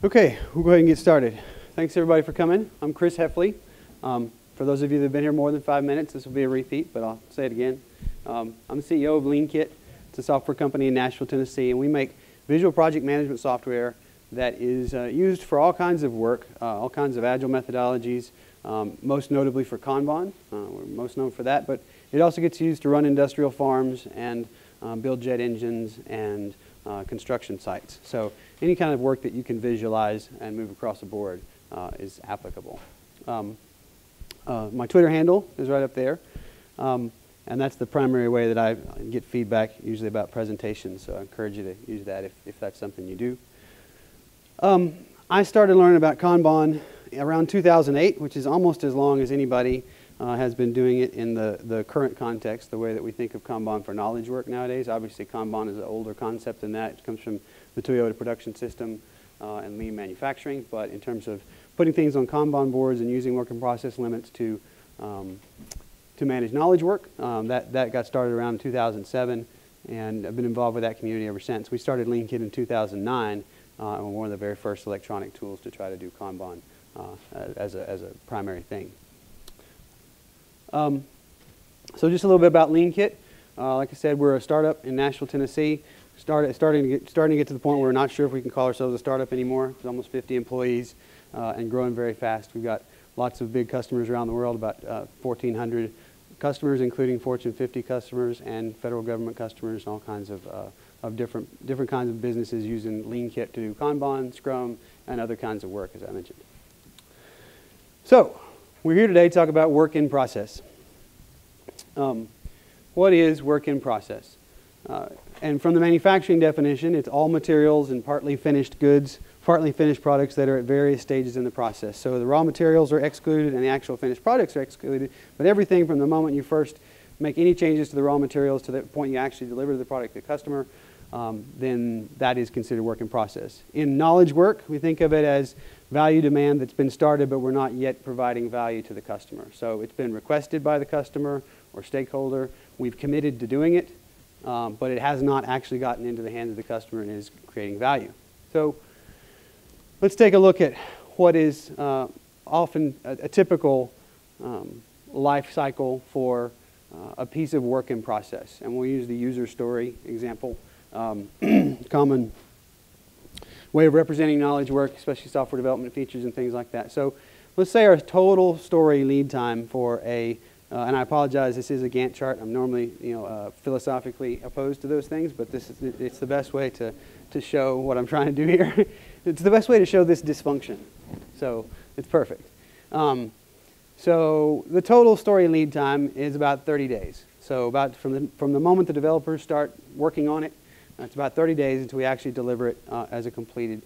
Okay, we'll go ahead and get started. Thanks everybody for coming. I'm Chris Hefley. For those of you that have been here more than 5 minutes, this will be a repeat, but I'll say it again. I'm the CEO of LeanKit. It's a software company in Nashville, Tennessee, and we make visual project management software that is used for all kinds of work, all kinds of Agile methodologies, most notably for Kanban. We're most known for that, but it also gets used to run industrial farms and build jet engines and construction sites. So any kind of work that you can visualize and move across the board is applicable. My Twitter handle is right up there, and that's the primary way that I get feedback, usually about presentations, so I encourage you to use that if that's something you do. I started learning about Kanban around 2008, which is almost as long as anybody has been doing it in the current context, the way that we think of Kanban for knowledge work nowadays. Obviously, Kanban is an older concept than that. It comes from the Toyota production system and lean manufacturing. But in terms of putting things on Kanban boards and using work and process limits to manage knowledge work, that got started around 2007, and I've been involved with that community ever since. We started LeanKit in 2009, and we're one of the very first electronic tools to try to do Kanban as a primary thing. So just a little bit about LeanKit. Like I said, we're a startup in Nashville, Tennessee. Starting to get to the point where we're not sure if we can call ourselves a startup anymore. There's almost 50 employees and growing very fast. We've got lots of big customers around the world, about 1,400 customers, including Fortune 50 customers and federal government customers, and all kinds of different kinds of businesses using LeanKit to do Kanban, Scrum, and other kinds of work, as I mentioned. So we're here today to talk about work in process. What is work in process? And from the manufacturing definition, it's all materials and partly finished goods, partly finished products that are at various stages in the process. So the raw materials are excluded and the actual finished products are excluded, but everything from the moment you first make any changes to the raw materials to the point you actually deliver the product to the customer, then that is considered work in process. In knowledge work, we think of it as value demand that's been started, but we're not yet providing value to the customer. So it's been requested by the customer or stakeholder. We've committed to doing it, but it has not actually gotten into the hands of the customer and is creating value. So let's take a look at what is often a typical life cycle for a piece of work in process. And we'll use the user story example. Common way of representing knowledge work, especially software development features and things like that. So let's say our total story lead time for a, and I apologize, this is a Gantt chart. I'm normally philosophically opposed to those things, but it's the best way to show what I'm trying to do here. It's the best way to show this dysfunction. So it's perfect. So the total story lead time is about 30 days. So about from the moment the developers start working on it, it's about 30 days until we actually deliver it as a completed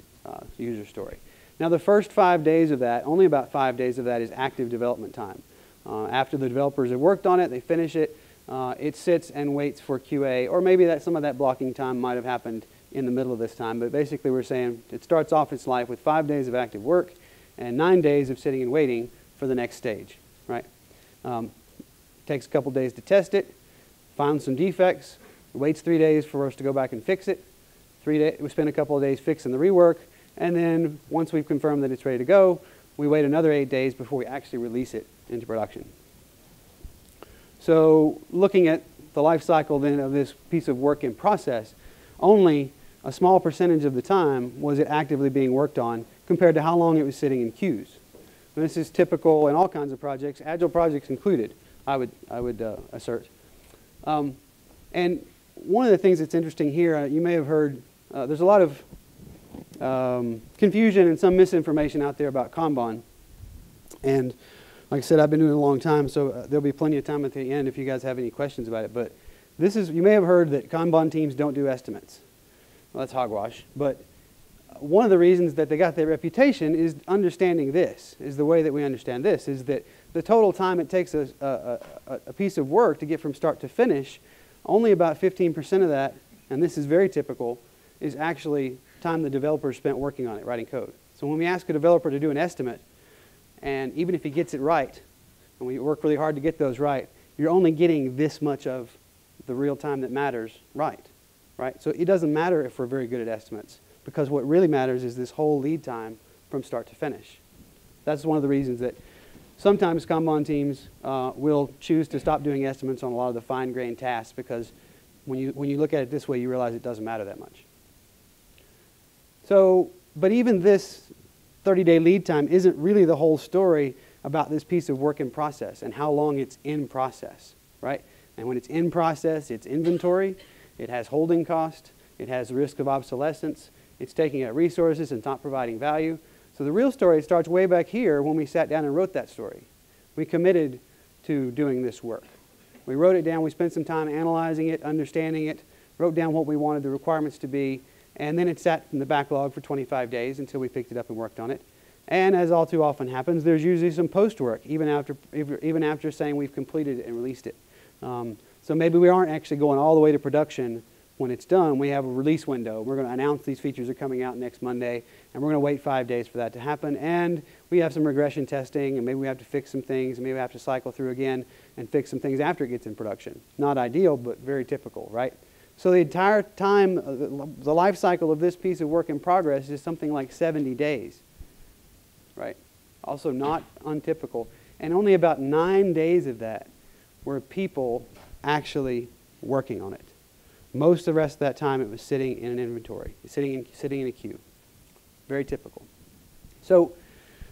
user story. Now the first 5 days of that, only about 5 days of that is active development time. After the developers have worked on it, they finish it, it sits and waits for QA, or maybe some of that blocking time might have happened in the middle of this time, but basically we're saying it starts off its life with 5 days of active work and 9 days of sitting and waiting for the next stage, right? Takes a couple days to test it, found some defects, waits 3 days for us to go back and fix it. We spend a couple of days fixing the rework, and then once we've confirmed that it's ready to go, we wait another 8 days before we actually release it into production. So looking at the life cycle then of this piece of work in process, only a small percentage of the time was it actively being worked on compared to how long it was sitting in queues. And this is typical in all kinds of projects, Agile projects included, I would assert. And one of the things that's interesting here, you may have heard, there's a lot of confusion and some misinformation out there about Kanban. And like I said, I've been doing it a long time, so there'll be plenty of time at the end if you guys have any questions about it. But you may have heard that Kanban teams don't do estimates. Well, that's hogwash. But one of the reasons that they got their reputation is understanding this, is the way that we understand this, is that the total time it takes a piece of work to get from start to finish, only about 15% of that, and this is very typical, is actually time the developer spent working on it, writing code. So when we ask a developer to do an estimate, and even if he gets it right, and we work really hard to get those right, you're only getting this much of the real time that matters right? So it doesn't matter if we're very good at estimates. because what really matters is this whole lead time from start to finish. That's one of the reasons that sometimes Kanban teams will choose to stop doing estimates on a lot of the fine-grained tasks, because when you look at it this way, you realize it doesn't matter that much. So, but even this 30-day lead time isn't really the whole story about this piece of work in process and how long it's in process, right? And when it's in process, it's inventory, it has holding cost, it has risk of obsolescence, it's taking out resources and not providing value. So the real story starts way back here when we sat down and wrote that story. We committed to doing this work. We wrote it down, we spent some time analyzing it, understanding it, wrote down what we wanted the requirements to be, and then it sat in the backlog for 25 days until we picked it up and worked on it. And as all too often happens, there's usually some post-work, even after saying we've completed it and released it. So maybe we aren't actually going all the way to production when it's done. We have a release window. We're going to announce these features are coming out next Monday, and we're going to wait 5 days for that to happen. And we have some regression testing, and maybe we have to fix some things, and maybe we have to cycle through again and fix some things after it gets in production. Not ideal, but very typical, right? So the entire time, the life cycle of this piece of work in progress is something like 70 days, right? Also not untypical. And only about 9 days of that were people actually working on it. Most of the rest of that time, it was sitting in an inventory, sitting in a queue. Very typical. So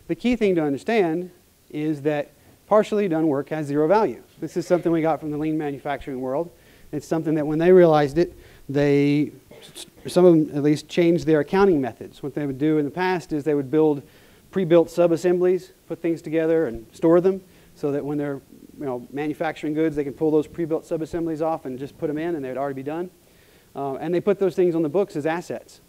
the key thing to understand is that partially done work has zero value. This is something we got from the lean manufacturing world. It's something that when they realized it, some of them at least changed their accounting methods. What they would do in the past is they would build pre-built sub-assemblies, put things together and store them so that when they're manufacturing goods, they can pull those pre-built sub-assemblies off and just put them in, and they'd already be done. And they put those things on the books as assets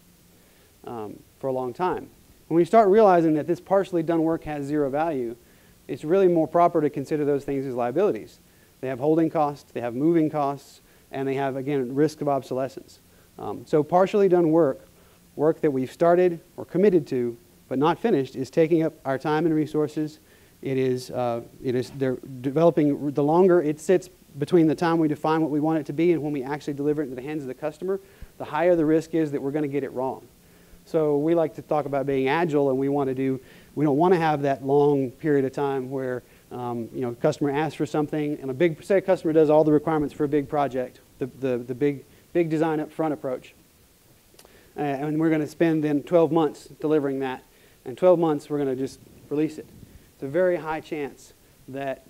for a long time. When we start realizing that this partially done work has zero value, it's really more proper to consider those things as liabilities. They have holding costs, they have moving costs, and they have, again, risk of obsolescence. So partially done work that we've started or committed to but not finished, is taking up our time and resources. They're developing, the longer it sits between the time we define what we want it to be and when we actually deliver it into the hands of the customer, the higher the risk is that we're going to get it wrong. So we like to talk about being agile, and we don't want to have that long period of time where customer asks for something, and say a customer does all the requirements for a big project, the big design up front approach, and we're going to spend then 12 months delivering that. In 12 months, we're going to just release it. It's a very high chance that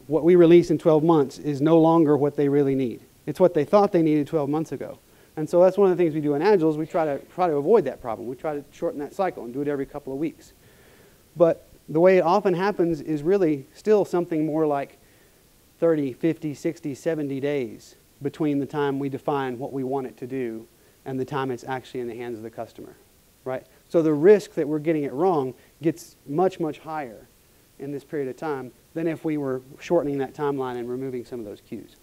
what we release in 12 months is no longer what they really need. It's what they thought they needed 12 months ago. And so that's one of the things we do in Agile is we try to avoid that problem. We try to shorten that cycle and do it every couple of weeks. But the way it often happens is really still something more like 30, 50, 60, 70 days between the time we define what we want it to do and the time it's actually in the hands of the customer, right? So the risk that we're getting it wrong gets much, much higher in this period of time than if we were shortening that timeline and removing some of those cues.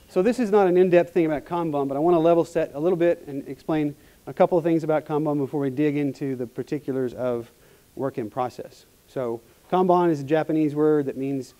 So this is not an in-depth thing about Kanban, but I want to level set a little bit and explain a couple of things about Kanban before we dig into the particulars of work in process. So Kanban is a Japanese word that means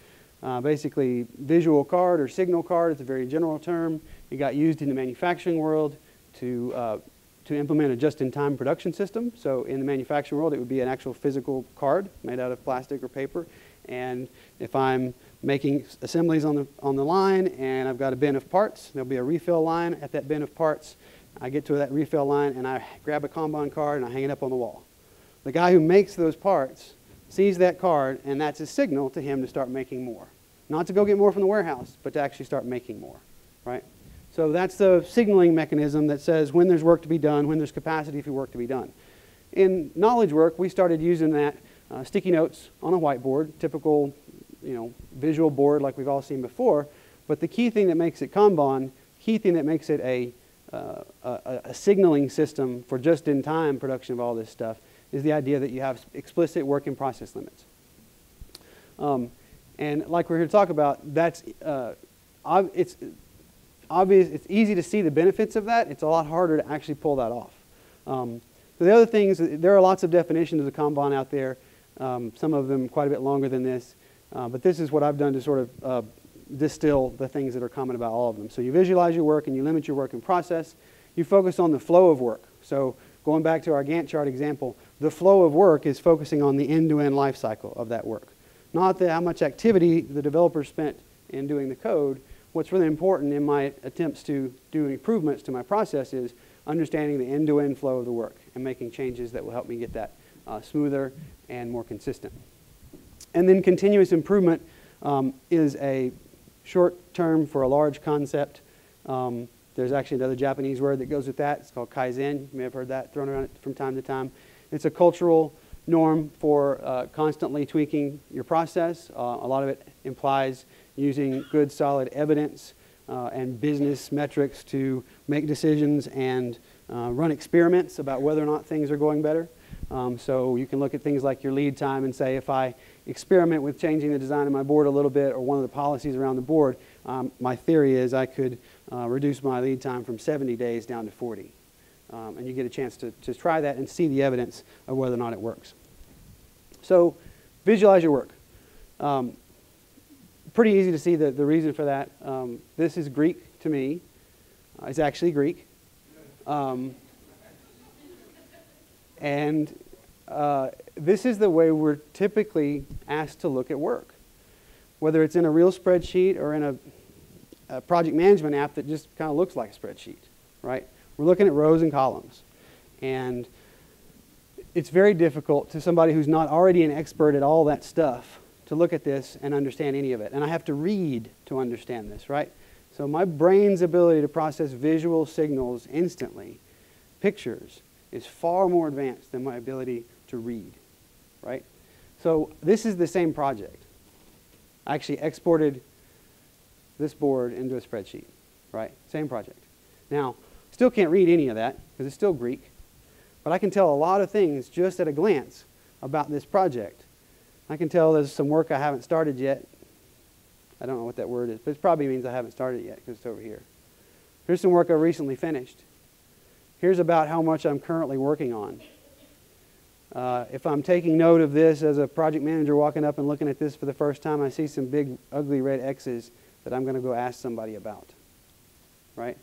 basically visual card or signal card. It's a very general term. It got used in the manufacturing world to implement a just-in-time production system. So in the manufacturing world, it would be an actual physical card made out of plastic or paper. And if I'm making assemblies on the line and I've got a bin of parts, there'll be a refill line at that bin of parts. I get to that refill line and I grab a Kanban card and I hang it up on the wall. The guy who makes those parts sees that card, and that's a signal to him to start making more. Not to go get more from the warehouse, but to actually start making more, right? So that's the signaling mechanism that says when there's work to be done, when there's capacity for work to be done. In knowledge work, we started using that sticky notes on a whiteboard, typical visual board like we've all seen before. But the key thing that makes it Kanban, key thing that makes it a signaling system for just-in-time production of all this stuff is the idea that you have explicit work in process limits. And like we're here to talk about, that's it's obvious. It's easy to see the benefits of that. It's a lot harder to actually pull that off. So the other things, there are lots of definitions of Kanban out there. Some of them quite a bit longer than this. But this is what I've done to sort of distill the things that are common about all of them. So you visualize your work and you limit your work in process. You focus on the flow of work. So going back to our Gantt chart example, the flow of work is focusing on the end-to-end life cycle of that work. Not how much activity the developer spent in doing the code. What's really important in my attempts to do improvements to my process is understanding the end-to-end flow of the work and making changes that will help me get that smoother and more consistent. And then continuous improvement is a short term for a large concept. There's actually another Japanese word that goes with that. It's called kaizen. You may have heard that thrown around from time to time. It's a cultural norm for constantly tweaking your process. A lot of it implies using good, solid evidence and business metrics to make decisions and run experiments about whether or not things are going better. So you can look at things like your lead time and say, if I experiment with changing the design of my board a little bit or one of the policies around the board, my theory is I could reduce my lead time from 70 days down to 40. And you get a chance to try that and see the evidence of whether or not it works. So visualize your work. Pretty easy to see the reason for that. This is Greek to me. It's actually Greek. And this is the way we're typically asked to look at work. Whether it's in a real spreadsheet or in a project management app that just kind of looks like a spreadsheet, right? We're looking at rows and columns. And it's very difficult to somebody who's not already an expert at all that stuff to look at this and understand any of it. And I have to read to understand this, right? So my brain's ability to process visual signals instantly, pictures, is far more advanced than my ability to read, right? So this is the same project. I actually exported this board into a spreadsheet, right? Same project. Now, still can't read any of that because it's still Greek, but I can tell a lot of things just at a glance about this project. I can tell there's some work I haven't started yet. I don't know what that word is, but it probably means I haven't started yet because it's over here. Here's some work I recently finished. Here's about how much I'm currently working on. If I'm taking note of this as a project manager walking up and looking at this for the first time, I see some big ugly red X's that I'm going to go ask somebody about, right?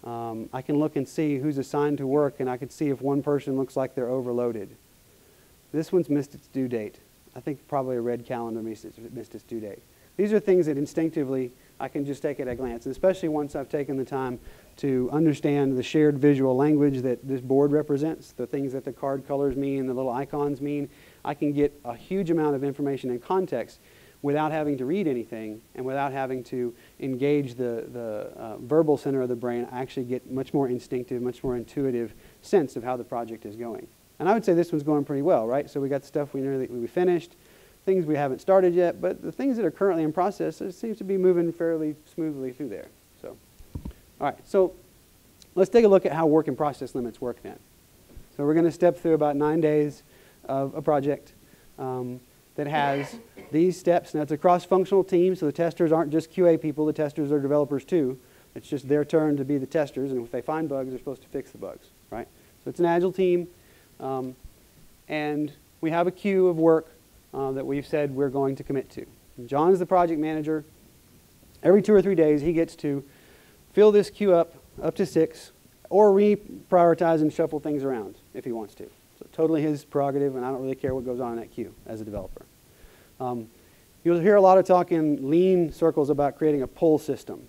I can look and see who's assigned to work, and I can see if one person looks like they're overloaded. This one's missed its due date. I think probably a red calendar missed its due date. These are things that instinctively I can just take at a glance, and especially once I've taken the time to understand the shared visual language that this board represents, the things that the card colors mean, the little icons mean. I can get a huge amount of information and context without having to read anything and without having to engage the verbal center of the brain. I actually get much more instinctive, much more intuitive sense of how the project is going. And I would say this one's going pretty well, right? So we got the stuff we finished, things we haven't started yet, but the things that are currently in process, it seems to be moving fairly smoothly through there. So, all right, so let's take a look at how work in process limits work then. So we're going to step through about 9 days of a project that has these steps. Now it's a cross-functional team, so the testers aren't just QA people, the testers are developers too. It's just their turn to be the testers, and if they find bugs, they're supposed to fix the bugs, right? So it's an Agile team, and we have a queue of work that we've said we're going to commit to. And John is the project manager. Every 2 or 3 days, he gets to fill this queue up to 6, or reprioritize and shuffle things around if he wants to. So totally his prerogative, and I don't really care what goes on in that queue as a developer. You'll hear a lot of talk in lean circles about creating a pull system.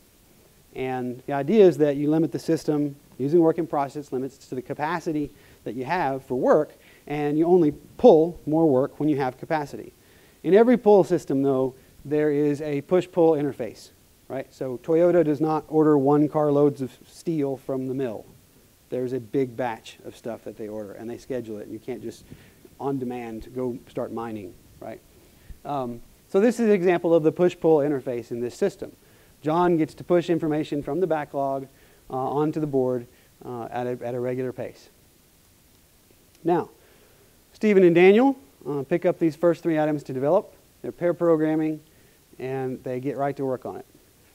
And the idea is that you limit the system using work in process limits to the capacity that you have for work, and you only pull more work when you have capacity. In every pull system, though, there is a push-pull interface, right? So Toyota does not order 1 carloads of steel from the mill. There's a big batch of stuff that they order, and they schedule it, and you can't just on demand go start mining, right? So this is an example of the push-pull interface in this system. John gets to push information from the backlog onto the board at a regular pace. Now, Stephen and Daniel pick up these first 3 items to develop. They're pair programming, and they get right to work on it,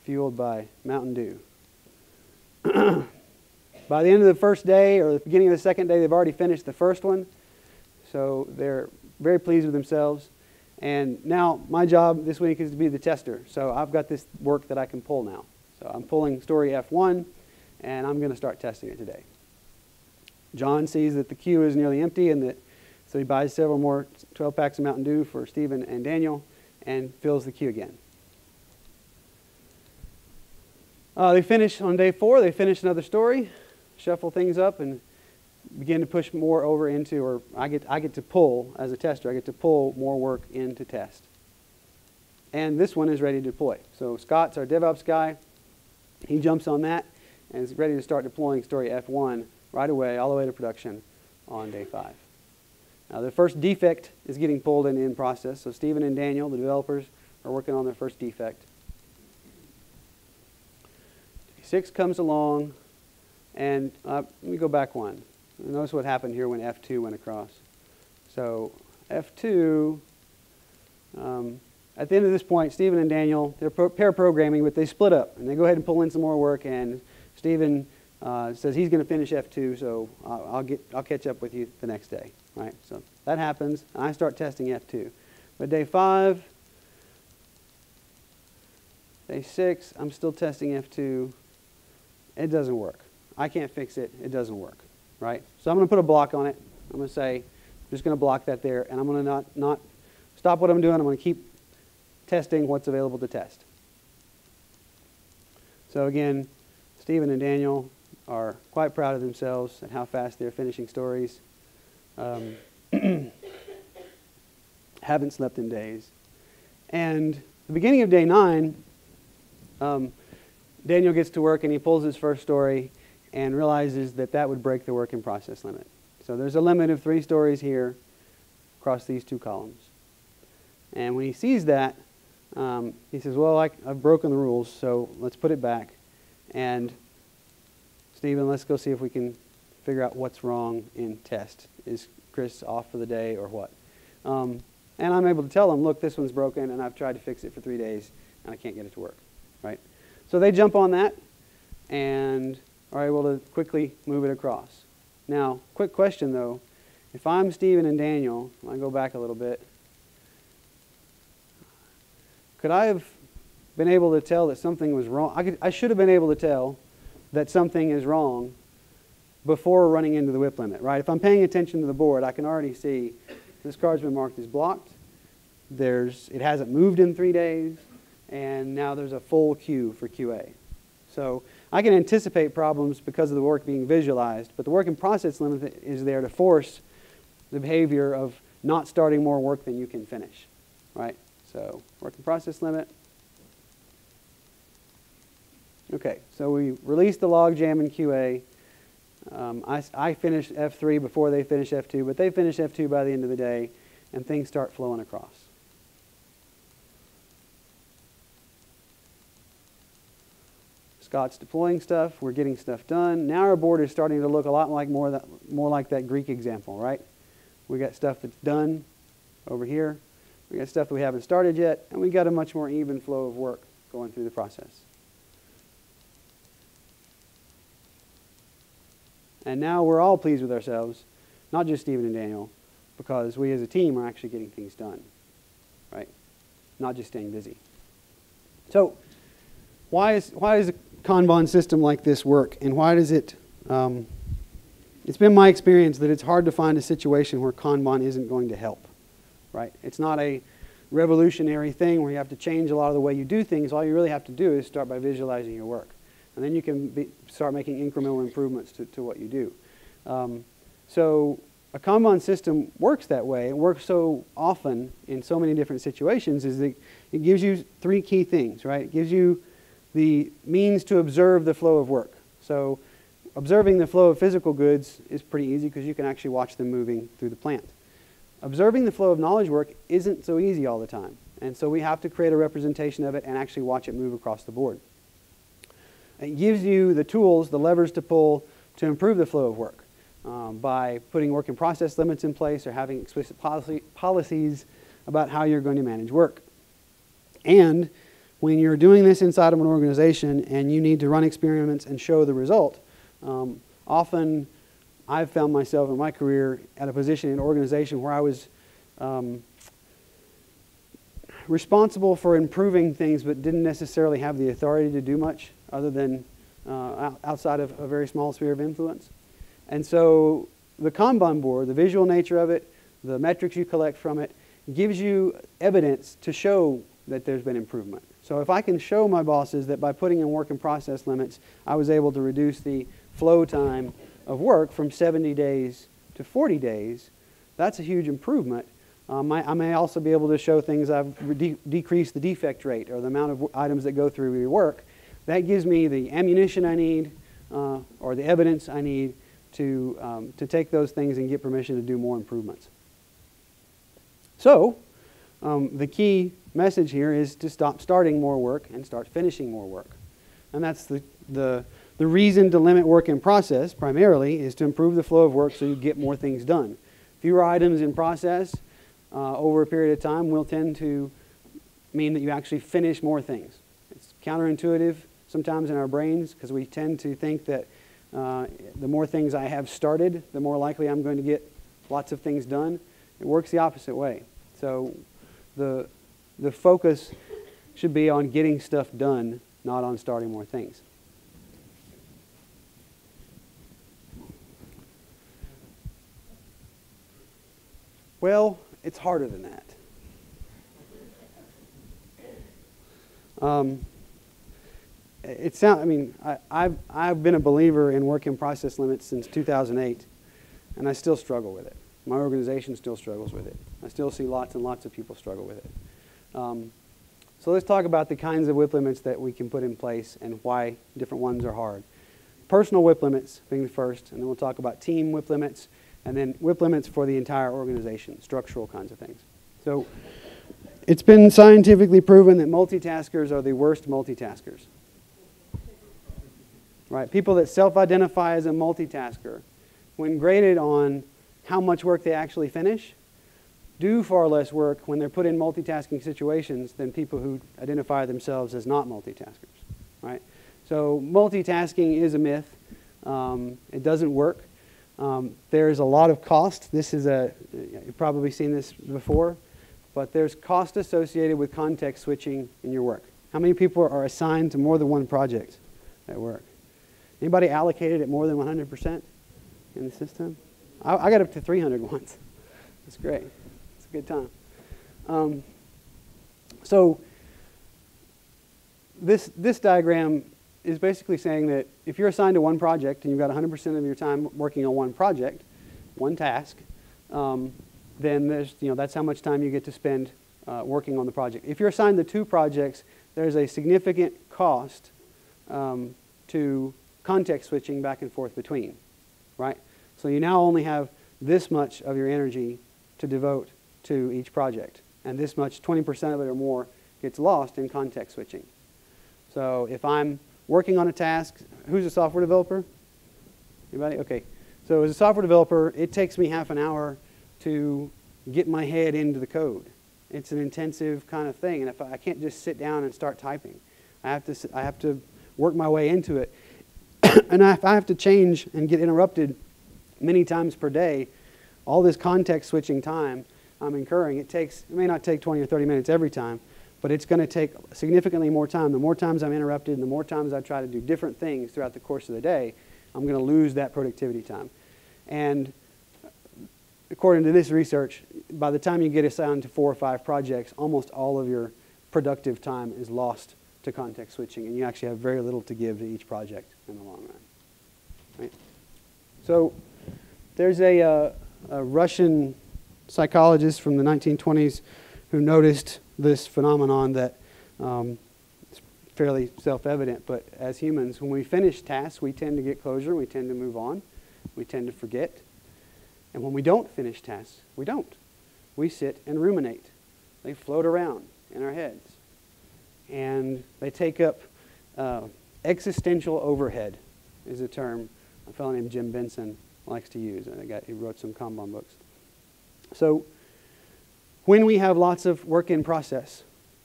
fueled by Mountain Dew. By the end of the first day or the beginning of the second day, they've already finished the first one, so they're very pleased with themselves. And now my job this week is to be the tester, so I've got this work that I can pull now. So I'm pulling story F1, and I'm going to start testing it today. John sees that the queue is nearly empty, and so he buys several more 12 packs of Mountain Dew for Stephen and Daniel and fills the queue again. They finish on day 4, they finish another story, shuffle things up, and begin to push more over into, or I get to pull, as a tester, I get to pull more work into test. And this one is ready to deploy. So Scott's our DevOps guy. He jumps on that and is ready to start deploying story F1 right away, all the way to production on day 5. Now the first defect is getting pulled in process. So Stephen and Daniel, the developers, are working on their first defect. 6 comes along, and let me go back one. Notice what happened here when F2 went across. So F2, at the end of this point, Stephen and Daniel, they're pair programming, but they split up, and they go ahead and pull in some more work, and Stephen says he's going to finish F2, so I'll catch up with you the next day. Right? So that happens, and I start testing F2. But day 5, day 6, I'm still testing F2. It doesn't work. I can't fix it. It doesn't work. Right? So I'm going to put a block on it. I'm going to say, I'm just going to block that there, and I'm going to not stop what I'm doing. I'm going to keep testing what's available to test. So again, Stephen and Daniel are quite proud of themselves and how fast they're finishing stories. Haven't slept in days. And the beginning of day 9, Daniel gets to work and he pulls his first story and realizes that that would break the work in process limit. So there's a limit of 3 stories here across these 2 columns. And when he sees that, he says, well, I've broken the rules, so let's put it back. And Stephen, let's go see if we can figure out what's wrong in test. Is Chris off for the day or what? And I'm able to tell him, look, this one's broken, and I've tried to fix it for 3 days, and I can't get it to work. Right? So they jump on that and are able to quickly move it across. Now, quick question, though. If I'm Stephen and Daniel, I go back a little bit, could I have been able to tell that something was wrong? I should have been able to tell that something is wrong before running into the WIP limit, right? If I'm paying attention to the board, I can already see this card's been marked as blocked. It hasn't moved in 3 days, and now there's a full queue for QA. So I can anticipate problems because of the work being visualized, but the work in process limit is there to force the behavior of not starting more work than you can finish, right? So work in process limit. Okay, so we released the logjam in QA. I finished F3 before they finish F2, but they finish F2 by the end of the day, and things start flowing across. Scott's deploying stuff. We're getting stuff done. Now our board is starting to look a lot like more like that Greek example, right? We got stuff that's done over here. We got stuff that we haven't started yet, and we got a much more even flow of work going through the process. And now we're all pleased with ourselves, not just Stephen and Daniel, because we as a team are actually getting things done, right? Not just staying busy. So why is a Kanban system like this work, and why does it, it's been my experience that it's hard to find a situation where Kanban isn't going to help, right? It's not a revolutionary thing where you have to change a lot of the way you do things. All you really have to do is start by visualizing your work. And then you can start making incremental improvements to what you do. So a Kanban system works that way. It works so often in so many different situations is that it gives you 3 key things, right? It gives you the means to observe the flow of work. So observing the flow of physical goods is pretty easy because you can actually watch them moving through the plant. Observing the flow of knowledge work isn't so easy all the time. And so we have to create a representation of it and actually watch it move across the board. It gives you the tools, the levers to pull to improve the flow of work by putting work in process limits in place or having explicit policies about how you're going to manage work. And when you're doing this inside of an organization and you need to run experiments and show the result, often I've found myself in my career at a position in an organization where I was responsible for improving things but didn't necessarily have the authority to do much other than outside of a very small sphere of influence. And so the Kanban board, the visual nature of it, the metrics you collect from it, gives you evidence to show that there's been improvement. So if I can show my bosses that by putting in work and process limits, I was able to reduce the flow time of work from 70 days to 40 days, that's a huge improvement. I may also be able to show things I've decreased the defect rate or the amount of items that go through your work. That gives me the ammunition I need or the evidence I need to take those things and get permission to do more improvements. So the key message here is to stop starting more work and start finishing more work. And that's the reason to limit work in process primarily is to improve the flow of work so you get more things done. Fewer items in process over a period of time will tend to mean that you actually finish more things. It's counterintuitive sometimes in our brains because we tend to think that the more things I have started, the more likely I'm going to get lots of things done. It works the opposite way. So the focus should be on getting stuff done, not on starting more things. Well, it's harder than that. I've been a believer in work in process limits since 2008, and I still struggle with it. My organization still struggles with it. I still see lots and lots of people struggle with it. So let's talk about the kinds of WIP limits that we can put in place and why different ones are hard. Personal WIP limits being the first, and then we'll talk about team WIP limits, and then WIP limits for the entire organization, structural kinds of things. So it's been scientifically proven that multitaskers are the worst multitaskers. Right? People that self-identify as a multitasker, when graded on how much work they actually finish, do far less work when they're put in multitasking situations than people who identify themselves as not multitaskers. Right? So multitasking is a myth. It doesn't work. There's a lot of cost. You've probably seen this before, but there's cost associated with context switching in your work. How many people are assigned to more than one project at work? Anybody allocated at more than 100% in the system? I got up to 300 once. That's great. It's a good time. So this diagram is basically saying that if you're assigned to one project and you've got 100% of your time working on one project, one task, then that's how much time you get to spend working on the project. If you're assigned to two projects, there's a significant cost to context switching back and forth between, right? So you now only have this much of your energy to devote to each project, and this much, 20% of it or more, gets lost in context switching. So if I'm working on a task, who's a software developer? Anybody? Okay. So as a software developer, it takes me half an hour to get my head into the code. It's an intensive kind of thing, and if I can't just sit down and start typing. I have to work my way into it. And if I have to change and get interrupted many times per day, all this context switching time I'm incurring, it may not take 20 or 30 minutes every time, but it's going to take significantly more time. The more times I'm interrupted and the more times I try to do different things throughout the course of the day, I'm going to lose that productivity time. And according to this research, by the time you get assigned to 4 or 5 projects, almost all of your productive time is lost to context switching, and you actually have very little to give to each project in the long run. Right? So there's a Russian psychologist from the 1920s who noticed this phenomenon that is fairly self-evident, but as humans, when we finish tasks, we tend to get closure, we tend to move on, we tend to forget. And when we don't finish tasks, we don't. We sit and ruminate. They float around in our heads. And they take up existential overhead is a term a fellow named Jim Benson likes to use. He wrote some Kanban books. So when we have lots of work in process,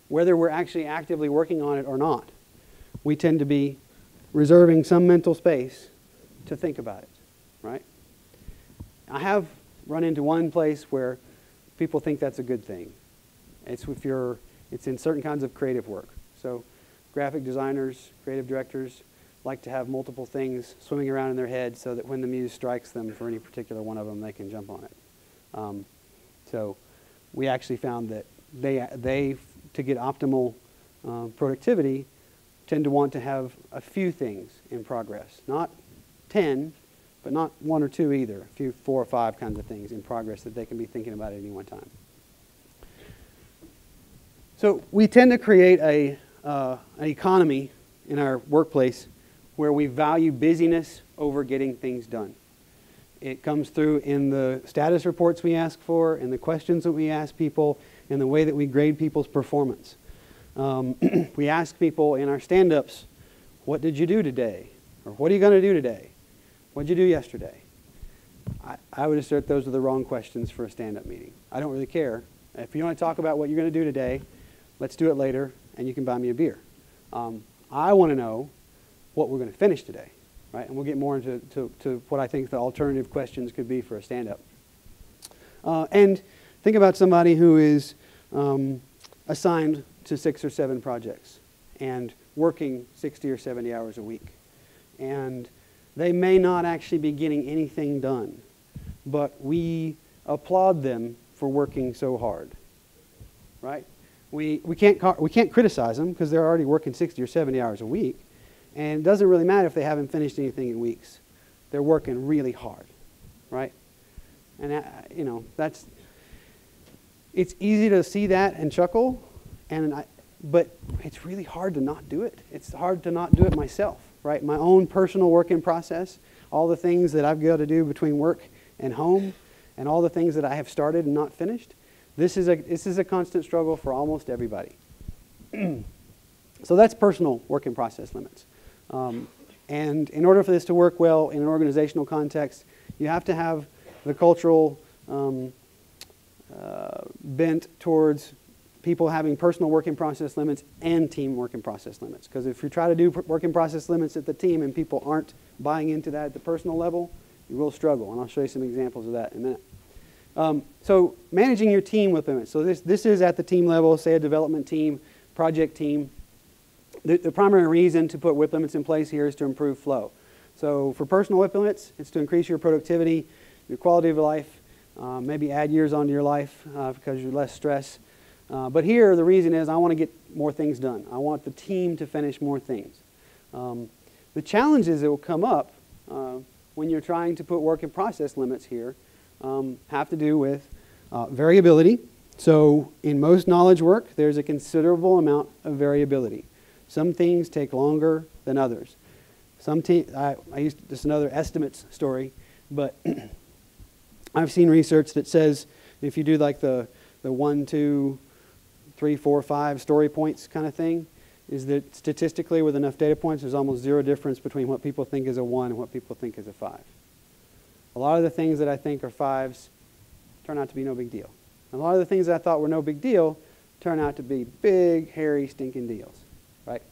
whether we're actually actively working on it or not, we tend to be reserving some mental space to think about it, right? I have run into one place where people think that's a good thing. It's in certain kinds of creative work. So graphic designers, creative directors, like to have multiple things swimming around in their head so that when the muse strikes them for any particular one of them, they can jump on it. So we actually found that they to get optimal productivity, tend to want to have a few things in progress. Not 10, but not 1 or 2 either. A few 4 or 5 kinds of things in progress that they can be thinking about at any one time. So we tend to create an economy in our workplace where we value busyness over getting things done. It comes through in the status reports we ask for, in the questions that we ask people, in the way that we grade people's performance. We ask people in our stand-ups, what did you do today? Or what are you going to do today? What did you do yesterday? I would assert those are the wrong questions for a stand-up meeting. I don't really care. If you want to talk about what you're going to do today, let's do it later, and you can buy me a beer. I want to know what we're going to finish today, right? And we'll get more into what I think the alternative questions could be for a stand-up. And think about somebody who is assigned to 6 or 7 projects and working 60 or 70 hours a week. And they may not actually be getting anything done, but we applaud them for working so hard, right? We can't criticize them because they're already working 60 or 70 hours a week, and it doesn't really matter if they haven't finished anything in weeks. They're working really hard, right? And you know, it's easy to see that and chuckle, but it's really hard to not do it. It's hard to not do it myself, right? My own personal working process, all the things that I've got to do between work and home, and all the things that I have started and not finished. This is a constant struggle for almost everybody. So that's personal working process limits. And in order for this to work well in an organizational context, you have to have the cultural bent towards people having personal working process limits and team working process limits. Because if you try to do working process limits at the team and people aren't buying into that at the personal level, you will struggle. And I'll show you some examples of that in a minute. So managing your team with limits. So this is at the team level, say a development team, project team. The primary reason to put WIP limits in place here is to improve flow. So for personal WIP limits, it's to increase your productivity, your quality of life, maybe add years onto your life because you're less stressed. But here the reason is I want to get more things done. I want the team to finish more things. The challenges that will come up when you're trying to put work in process limits here have to do with variability. So in most knowledge work, there's a considerable amount of variability. Some things take longer than others. I used this is another estimates story, but I've seen research that says if you do like the 1, 2, 3, 4, 5 story points kind of thing, is that statistically with enough data points, there's almost zero difference between what people think is a 1 and what people think is a 5. A lot of the things that I think are 5s turn out to be no big deal. And a lot of the things that I thought were no big deal turn out to be big, hairy, stinking deals, right?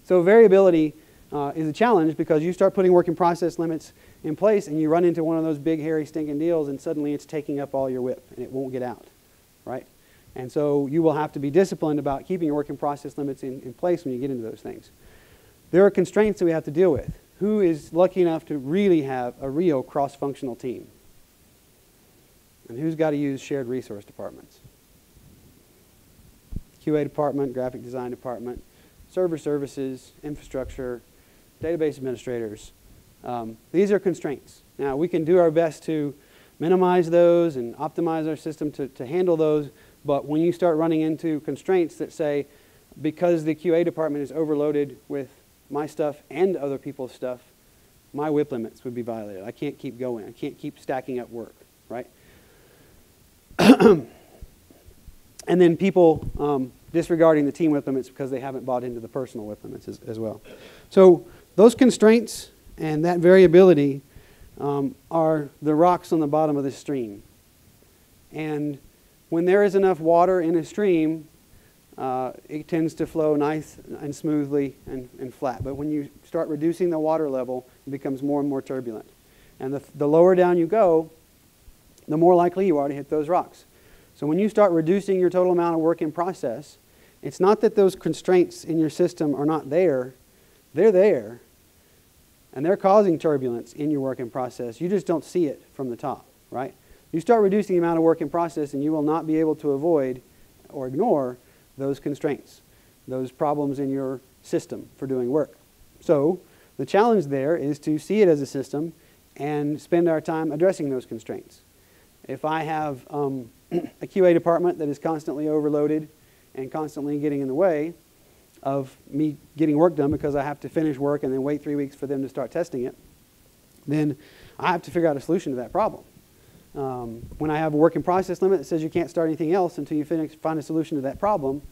So variability is a challenge because you start putting work in process limits in place and you run into one of those big, hairy, stinking deals and suddenly it's taking up all your WIP and it won't get out, right? And so you will have to be disciplined about keeping your work in process limits in place when you get into those things. There are constraints that we have to deal with. Who is lucky enough to really have a real cross-functional team? And who's got to use shared resource departments? QA department, graphic design department, server services, infrastructure, database administrators. These are constraints. Now, we can do our best to minimize those and optimize our system to handle those, but when you start running into constraints that say, because the QA department is overloaded with my stuff and other people's stuff, my WIP limits would be violated. I can't keep going. I can't keep stacking up work, right? And then people disregarding the team WIP limits because they haven't bought into the personal WIP limits as well. So those constraints and that variability are the rocks on the bottom of the stream. And when there is enough water in a stream, it tends to flow nice and smoothly and flat. But when you start reducing the water level, it becomes more and more turbulent. And the lower down you go, the more likely you are to hit those rocks. So when you start reducing your total amount of work in process, it's not that those constraints in your system are not there. They're there. and they're causing turbulence in your work in process. You just don't see it from the top, right? You start reducing the amount of work in process, and you will not be able to avoid or ignore those constraints, those problems in your system for doing work. So the challenge there is to see it as a system and spend our time addressing those constraints. If I have a QA department that is constantly overloaded and constantly getting in the way of me getting work done because I have to finish work and then wait 3 weeks for them to start testing it, then I have to figure out a solution to that problem. When I have a work in process limit that says you can't start anything else until you find a solution to that problem,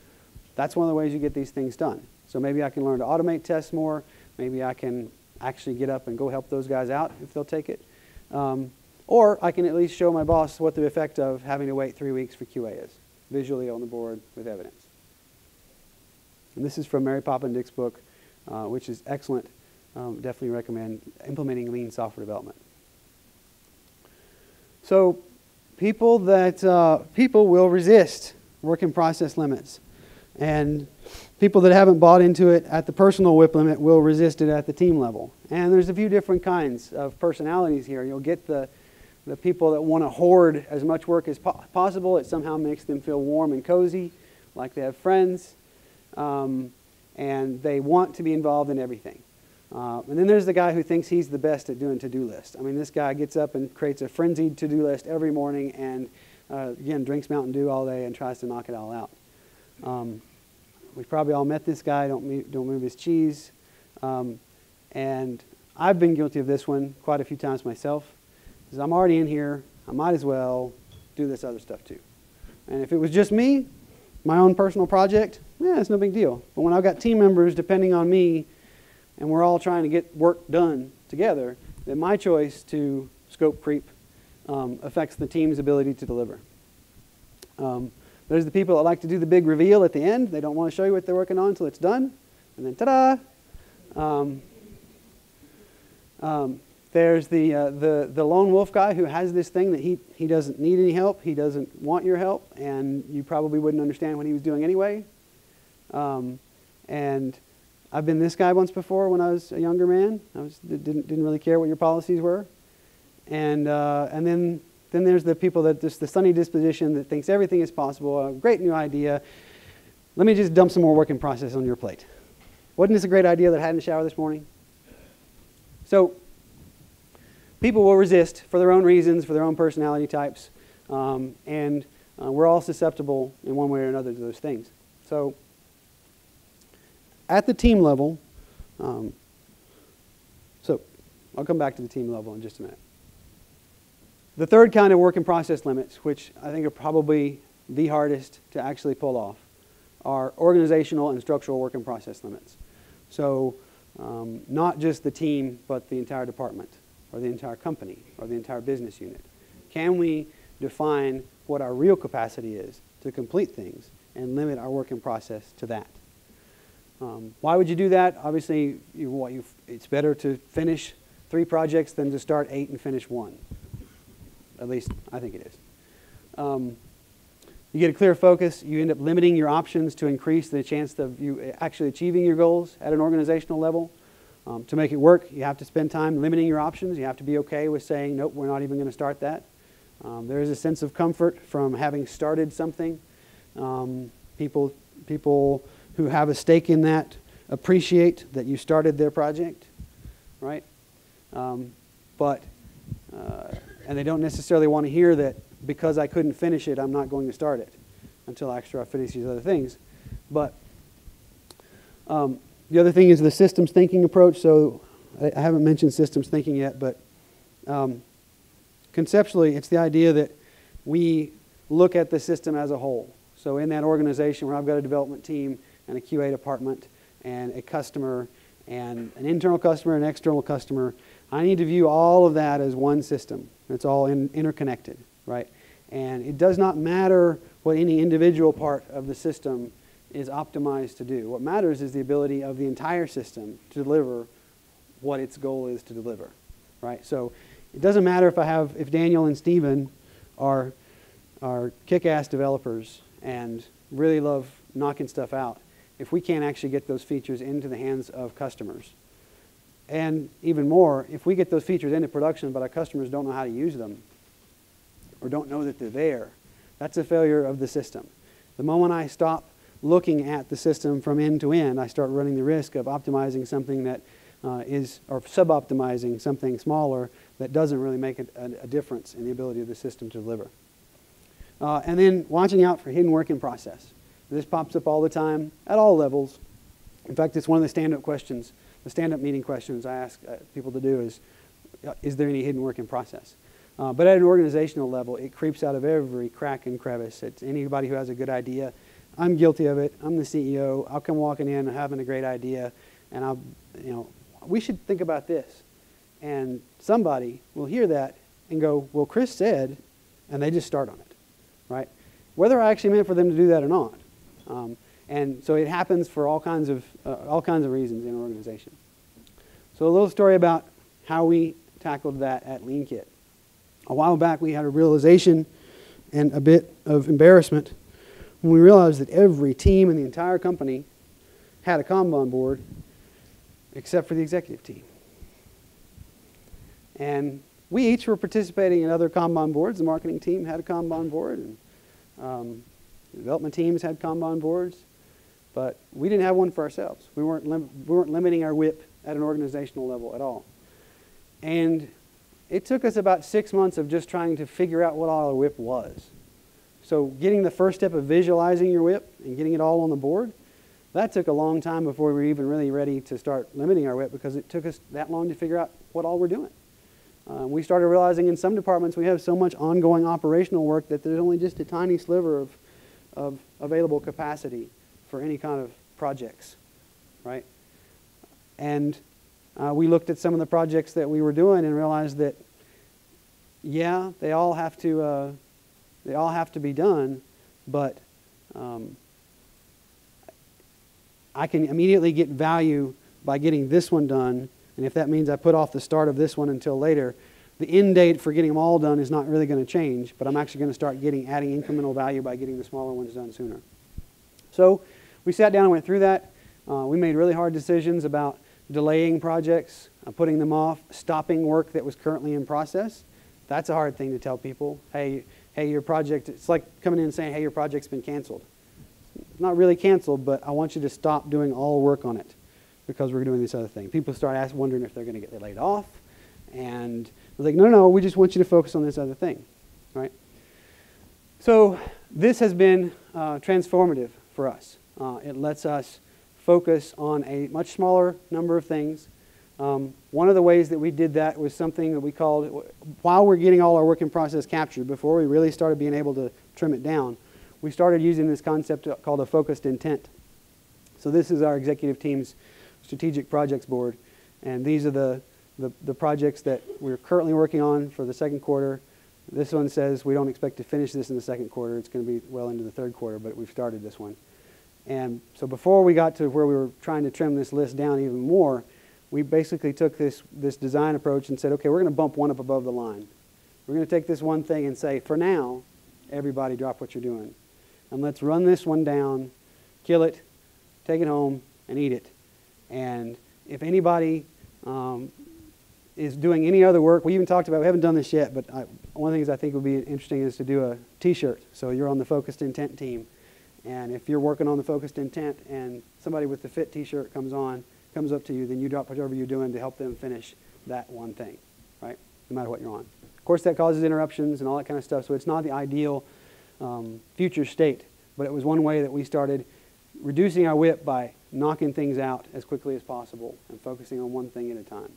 that's one of the ways you get these things done. So maybe I can learn to automate tests more. Maybe I can actually get up and go help those guys out if they'll take it. Or I can at least show my boss what the effect of having to wait 3 weeks for QA is, visually on the board with evidence. And this is from Mary Poppindick's book, which is excellent. Definitely recommend implementing lean software development. So people will resist work in process limits. And people that haven't bought into it at the personal WIP limit will resist it at the team level. And there's a few different kinds of personalities here. You'll get the people that want to hoard as much work as possible. It somehow makes them feel warm and cozy, like they have friends. And they want to be involved in everything. And then there's the guy who thinks he's the best at doing to-do lists. I mean, this guy gets up and creates a frenzied to-do list every morning and, again, drinks Mountain Dew all day and tries to knock it all out. We've probably all met this guy, don't move his cheese. And I've been guilty of this one quite a few times myself. Because I'm already in here, I might as well do this other stuff too. And if it was just me, my own personal project, yeah, it's no big deal. But when I've got team members depending on me, and we're all trying to get work done together, then my choice to scope creep affects the team's ability to deliver. There's the people that like to do the big reveal at the end. They don't want to show you what they're working on until it's done. And then ta-da! There's the lone wolf guy who has this thing that he doesn't need any help. He doesn't want your help. And you probably wouldn't understand what he was doing anyway. And I've been this guy once before when I was a younger man. Didn't really care what your policies were. And then there's the people that just the sunny disposition that thinks everything is possible, a great new idea. Let me just dump some more work in process on your plate. Wasn't this a great idea that I had in the shower this morning? So people will resist for their own reasons, for their own personality types, and we're all susceptible in one way or another to those things. So at the team level, so I'll come back to the team level in just a minute. The third kind of work in process limits, which I think are probably the hardest to actually pull off, are organizational and structural work in process limits. So not just the team, but the entire department, or the entire company, or the entire business unit. Can we define what our real capacity is to complete things and limit our work in process to that? Why would you do that? Obviously, it's better to finish 3 projects than to start 8 and finish 1. At least, I think it is. You get a clear focus. You end up limiting your options to increase the chance of you actually achieving your goals at an organizational level. To make it work, you have to spend time limiting your options. You have to be okay with saying, nope, we're not even going to start that. There is a sense of comfort from having started something. People who have a stake in that appreciate that you started their project, right? And they don't necessarily want to hear that because I couldn't finish it, I'm not going to start it until after I finish these other things. But the other thing is the systems thinking approach. So I haven't mentioned systems thinking yet, but conceptually, it's the idea that we look at the system as a whole. So in that organization where I've got a development team and a QA department and a customer and an internal customer and an external customer, I need to view all of that as one system. It's all interconnected, right? And it does not matter what any individual part of the system is optimized to do. What matters is the ability of the entire system to deliver what its goal is to deliver, right? So it doesn't matter if Daniel and Steven are kick-ass developers and really love knocking stuff out, if we can't actually get those features into the hands of customers. And even more, if we get those features into production but our customers don't know how to use them or don't know that they're there, that's a failure of the system. The moment I stop looking at the system from end to end, I start running the risk of optimizing something that or sub-optimizing something smaller that doesn't really make a difference in the ability of the system to deliver. And then watching out for hidden work in process. This pops up all the time at all levels. In fact, it's one of the stand-up questions, the stand-up meeting questions I ask people to do is there any hidden work in process? But at an organizational level, it creeps out of every crack and crevice. It's anybody who has a good idea. I'm guilty of it. I'm the CEO. I'll come walking in and having a great idea, and we should think about this. And somebody will hear that and go, well, Chris said, and they just start on it, right? Whether I actually meant for them to do that or not. And so it happens for all kinds of reasons in an organization. So a little story about how we tackled that at LeanKit. A while back, we had a realization and a bit of embarrassment when we realized that every team in the entire company had a Kanban board except for the executive team. And we each were participating in other Kanban boards. The marketing team had a Kanban board, and development teams had Kanban boards, but we didn't have one for ourselves. We weren't limiting our WIP at an organizational level at all. And it took us about 6 months of just trying to figure out what all our WIP was. So getting the first step of visualizing your WIP and getting it all on the board, that took a long time before we were even really ready to start limiting our WIP, because it took us that long to figure out what all we're doing. We started realizing in some departments we have so much ongoing operational work that there's only just a tiny sliver of available capacity for any kind of projects, right? And we looked at some of the projects that we were doing and realized that, yeah, they all have to be done, but I can immediately get value by getting this one done, and if that means I put off the start of this one until later, the end date for getting them all done is not really going to change, but I'm actually going to start adding incremental value by getting the smaller ones done sooner. So we sat down and went through that. We made really hard decisions about delaying projects, putting them off, stopping work that was currently in process. That's a hard thing to tell people. Hey, your project, it's like coming in and saying, hey, your project's been canceled. It's not really canceled, but I want you to stop doing all work on it because we're doing this other thing. People start wondering if they're going to get laid off, and they're like, no, we just want you to focus on this other thing, right? So this has been transformative for us. It lets us focus on a much smaller number of things. One of the ways that we did that was something that we called, while we're getting all our work in process captured, before we really started being able to trim it down, we started using this concept called a focused intent. So this is our executive team's strategic projects board, and these are the projects that we're currently working on for the second quarter. This one says we don't expect to finish this in the second quarter. It's going to be well into the third quarter, but we've started this one. And so before we got to where we were trying to trim this list down even more, we basically took this design approach and said, okay, we're going to bump one up above the line. We're going to take this one thing and say, for now, everybody drop what you're doing. And let's run this one down, kill it, take it home, and eat it. And if anybody is doing any other work, we even talked about, we haven't done this yet, but one of the things I think would be interesting is to do a t-shirt. So you're on the focused intent team. And if you're working on the focused intent and somebody with the fit t-shirt comes up to you, then you drop whatever you're doing to help them finish that one thing, right? No matter what you're on. Of course, that causes interruptions and all that kind of stuff, so it's not the ideal future state, but it was one way that we started reducing our WIP by knocking things out as quickly as possible and focusing on one thing at a time.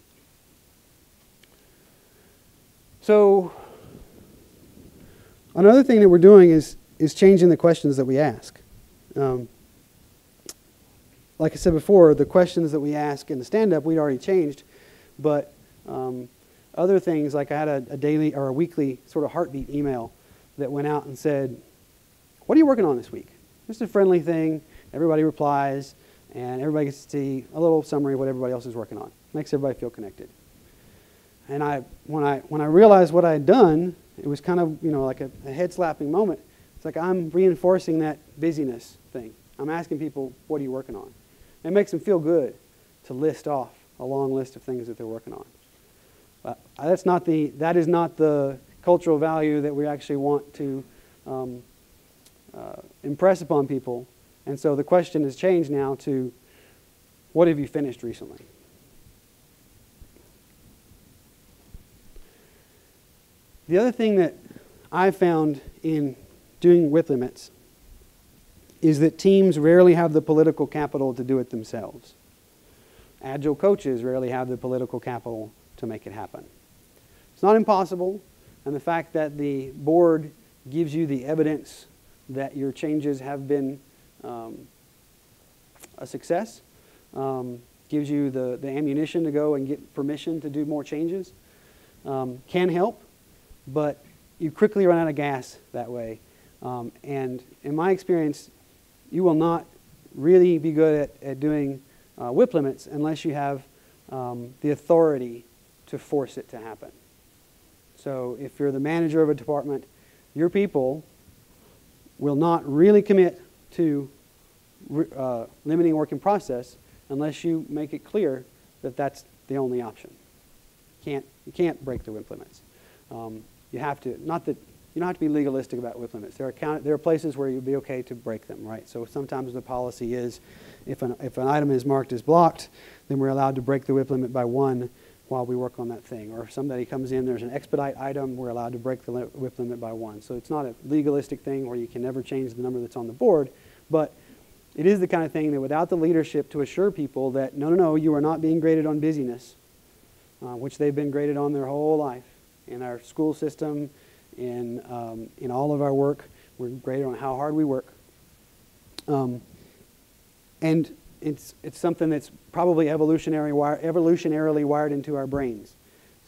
So another thing that we're doing is changing the questions that we ask. Like I said before, the questions that we ask in the stand-up we'd already changed, but other things, like I had a daily or a weekly sort of heartbeat email that went out and said, what are you working on this week? Just a friendly thing. Everybody replies, and everybody gets to see a little summary of what everybody else is working on. Makes everybody feel connected. And when I realized what I had done, it was kind of like a head-slapping moment. It's like I'm reinforcing that busyness thing. I'm asking people, what are you working on? And it makes them feel good to list off a long list of things that they're working on. But that is not the cultural value that we actually want to impress upon people. And so the question has changed now to, what have you finished recently? The other thing that I found in doing WIP limits is that teams rarely have the political capital to do it themselves. Agile coaches rarely have the political capital to make it happen. It's not impossible, and the fact that the board gives you the evidence that your changes have been a success, gives you the ammunition to go and get permission to do more changes, can help, but you quickly run out of gas that way. And in my experience, you will not really be good at doing WIP limits unless you have the authority to force it to happen. So if you're the manager of a department, your people will not really commit to limiting work in process unless you make it clear that that's the only option. You can't break the WIP limits. You have to, not that you don't have to be legalistic about WIP limits. There are places where you'd be okay to break them, right? So sometimes the policy is, if an item is marked as blocked, then we're allowed to break the WIP limit by 1 while we work on that thing. Or if somebody comes in, there's an expedite item, we're allowed to break the WIP limit by 1. So it's not a legalistic thing where you can never change the number that's on the board, but it is the kind of thing that without the leadership to assure people that, no, you are not being graded on busyness, which they've been graded on their whole life. In our school system, in all of our work, we're graded on how hard we work. And it's something that's probably evolutionarily wired into our brains.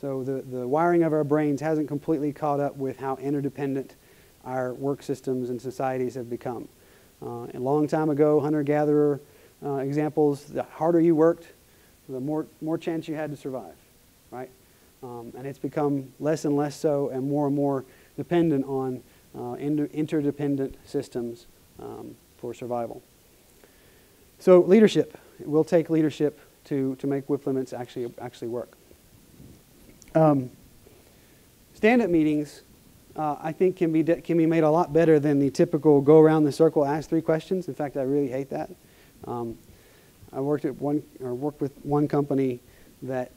So the wiring of our brains hasn't completely caught up with how interdependent our work systems and societies have become. A long time ago, hunter-gatherer examples, the harder you worked, the more chance you had to survive, right? And it's become less and less so and more dependent on interdependent systems for survival. So leadership. It will take leadership to make WIP limits actually work. Stand-up meetings, I think, can be made a lot better than the typical go around the circle, ask 3 questions. In fact, I really hate that. I worked with one company that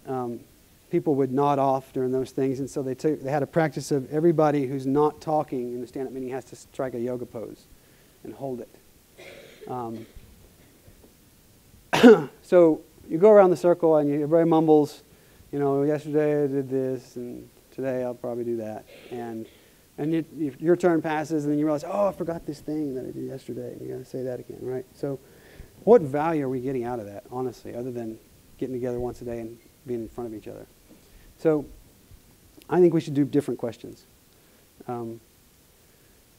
people would nod off during those things, and so they had a practice of everybody who's not talking in the stand-up meeting has to strike a yoga pose and hold it. So you go around the circle and everybody mumbles, yesterday I did this, and today I'll probably do that, and your turn passes, and then you realize, I forgot this thing that I did yesterday, and you got to say that again, right? So what value are we getting out of that, honestly, other than getting together once a day and being in front of each other? So I think we should do different questions.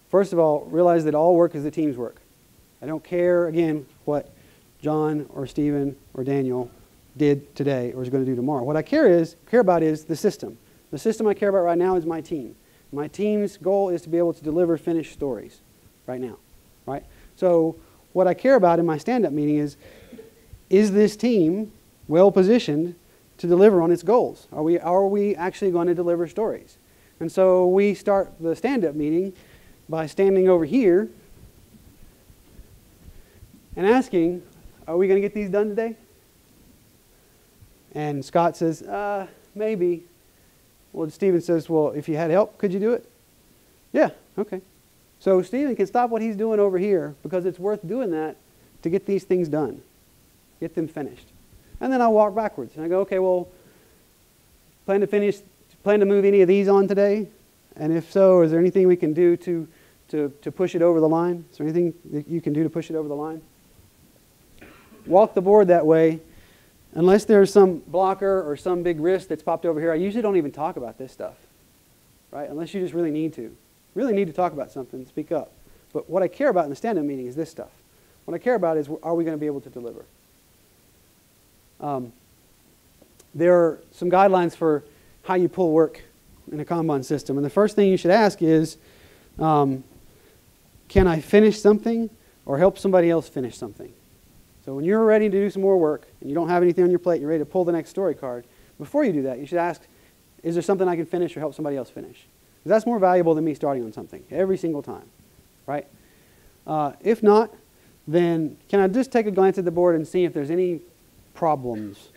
First of all, realize that all work is a team's work. I don't care, again, what John or Stephen or Daniel did today or is going to do tomorrow. What I care about is the system. The system I care about right now is my team. My team's goal is to be able to deliver finished stories right now, right? So what I care about in my stand-up meeting is this team well positioned to deliver on its goals? Are we actually going to deliver stories? And so we start the stand-up meeting by standing over here and asking, are we going to get these done today? And Scott says, maybe. Well, Stephen says, well, if you had help, could you do it? Yeah, okay. So Stephen can stop what he's doing over here because it's worth doing that to get these things done, get them finished. And then I'll walk backwards and I go, okay, well, plan to move any of these on today? And if so, is there anything we can do to push it over the line? Is there anything that you can do to push it over the line? Walk the board that way. Unless there's some blocker or some big risk that's popped over here, I usually don't even talk about this stuff, right? Unless you just really need to. Really need to talk about something, speak up. But what I care about in the stand-up meeting is this stuff. What I care about is, are we going to be able to deliver? There are some guidelines for how you pull work in a Kanban system. And the first thing you should ask is, can I finish something or help somebody else finish something? So when you're ready to do some more work and you don't have anything on your plate, you're ready to pull the next story card, before you do that, you should ask, is there something I can finish or help somebody else finish? Because that's more valuable than me starting on something every single time, right? If not, then can I just take a glance at the board and see if there's any problems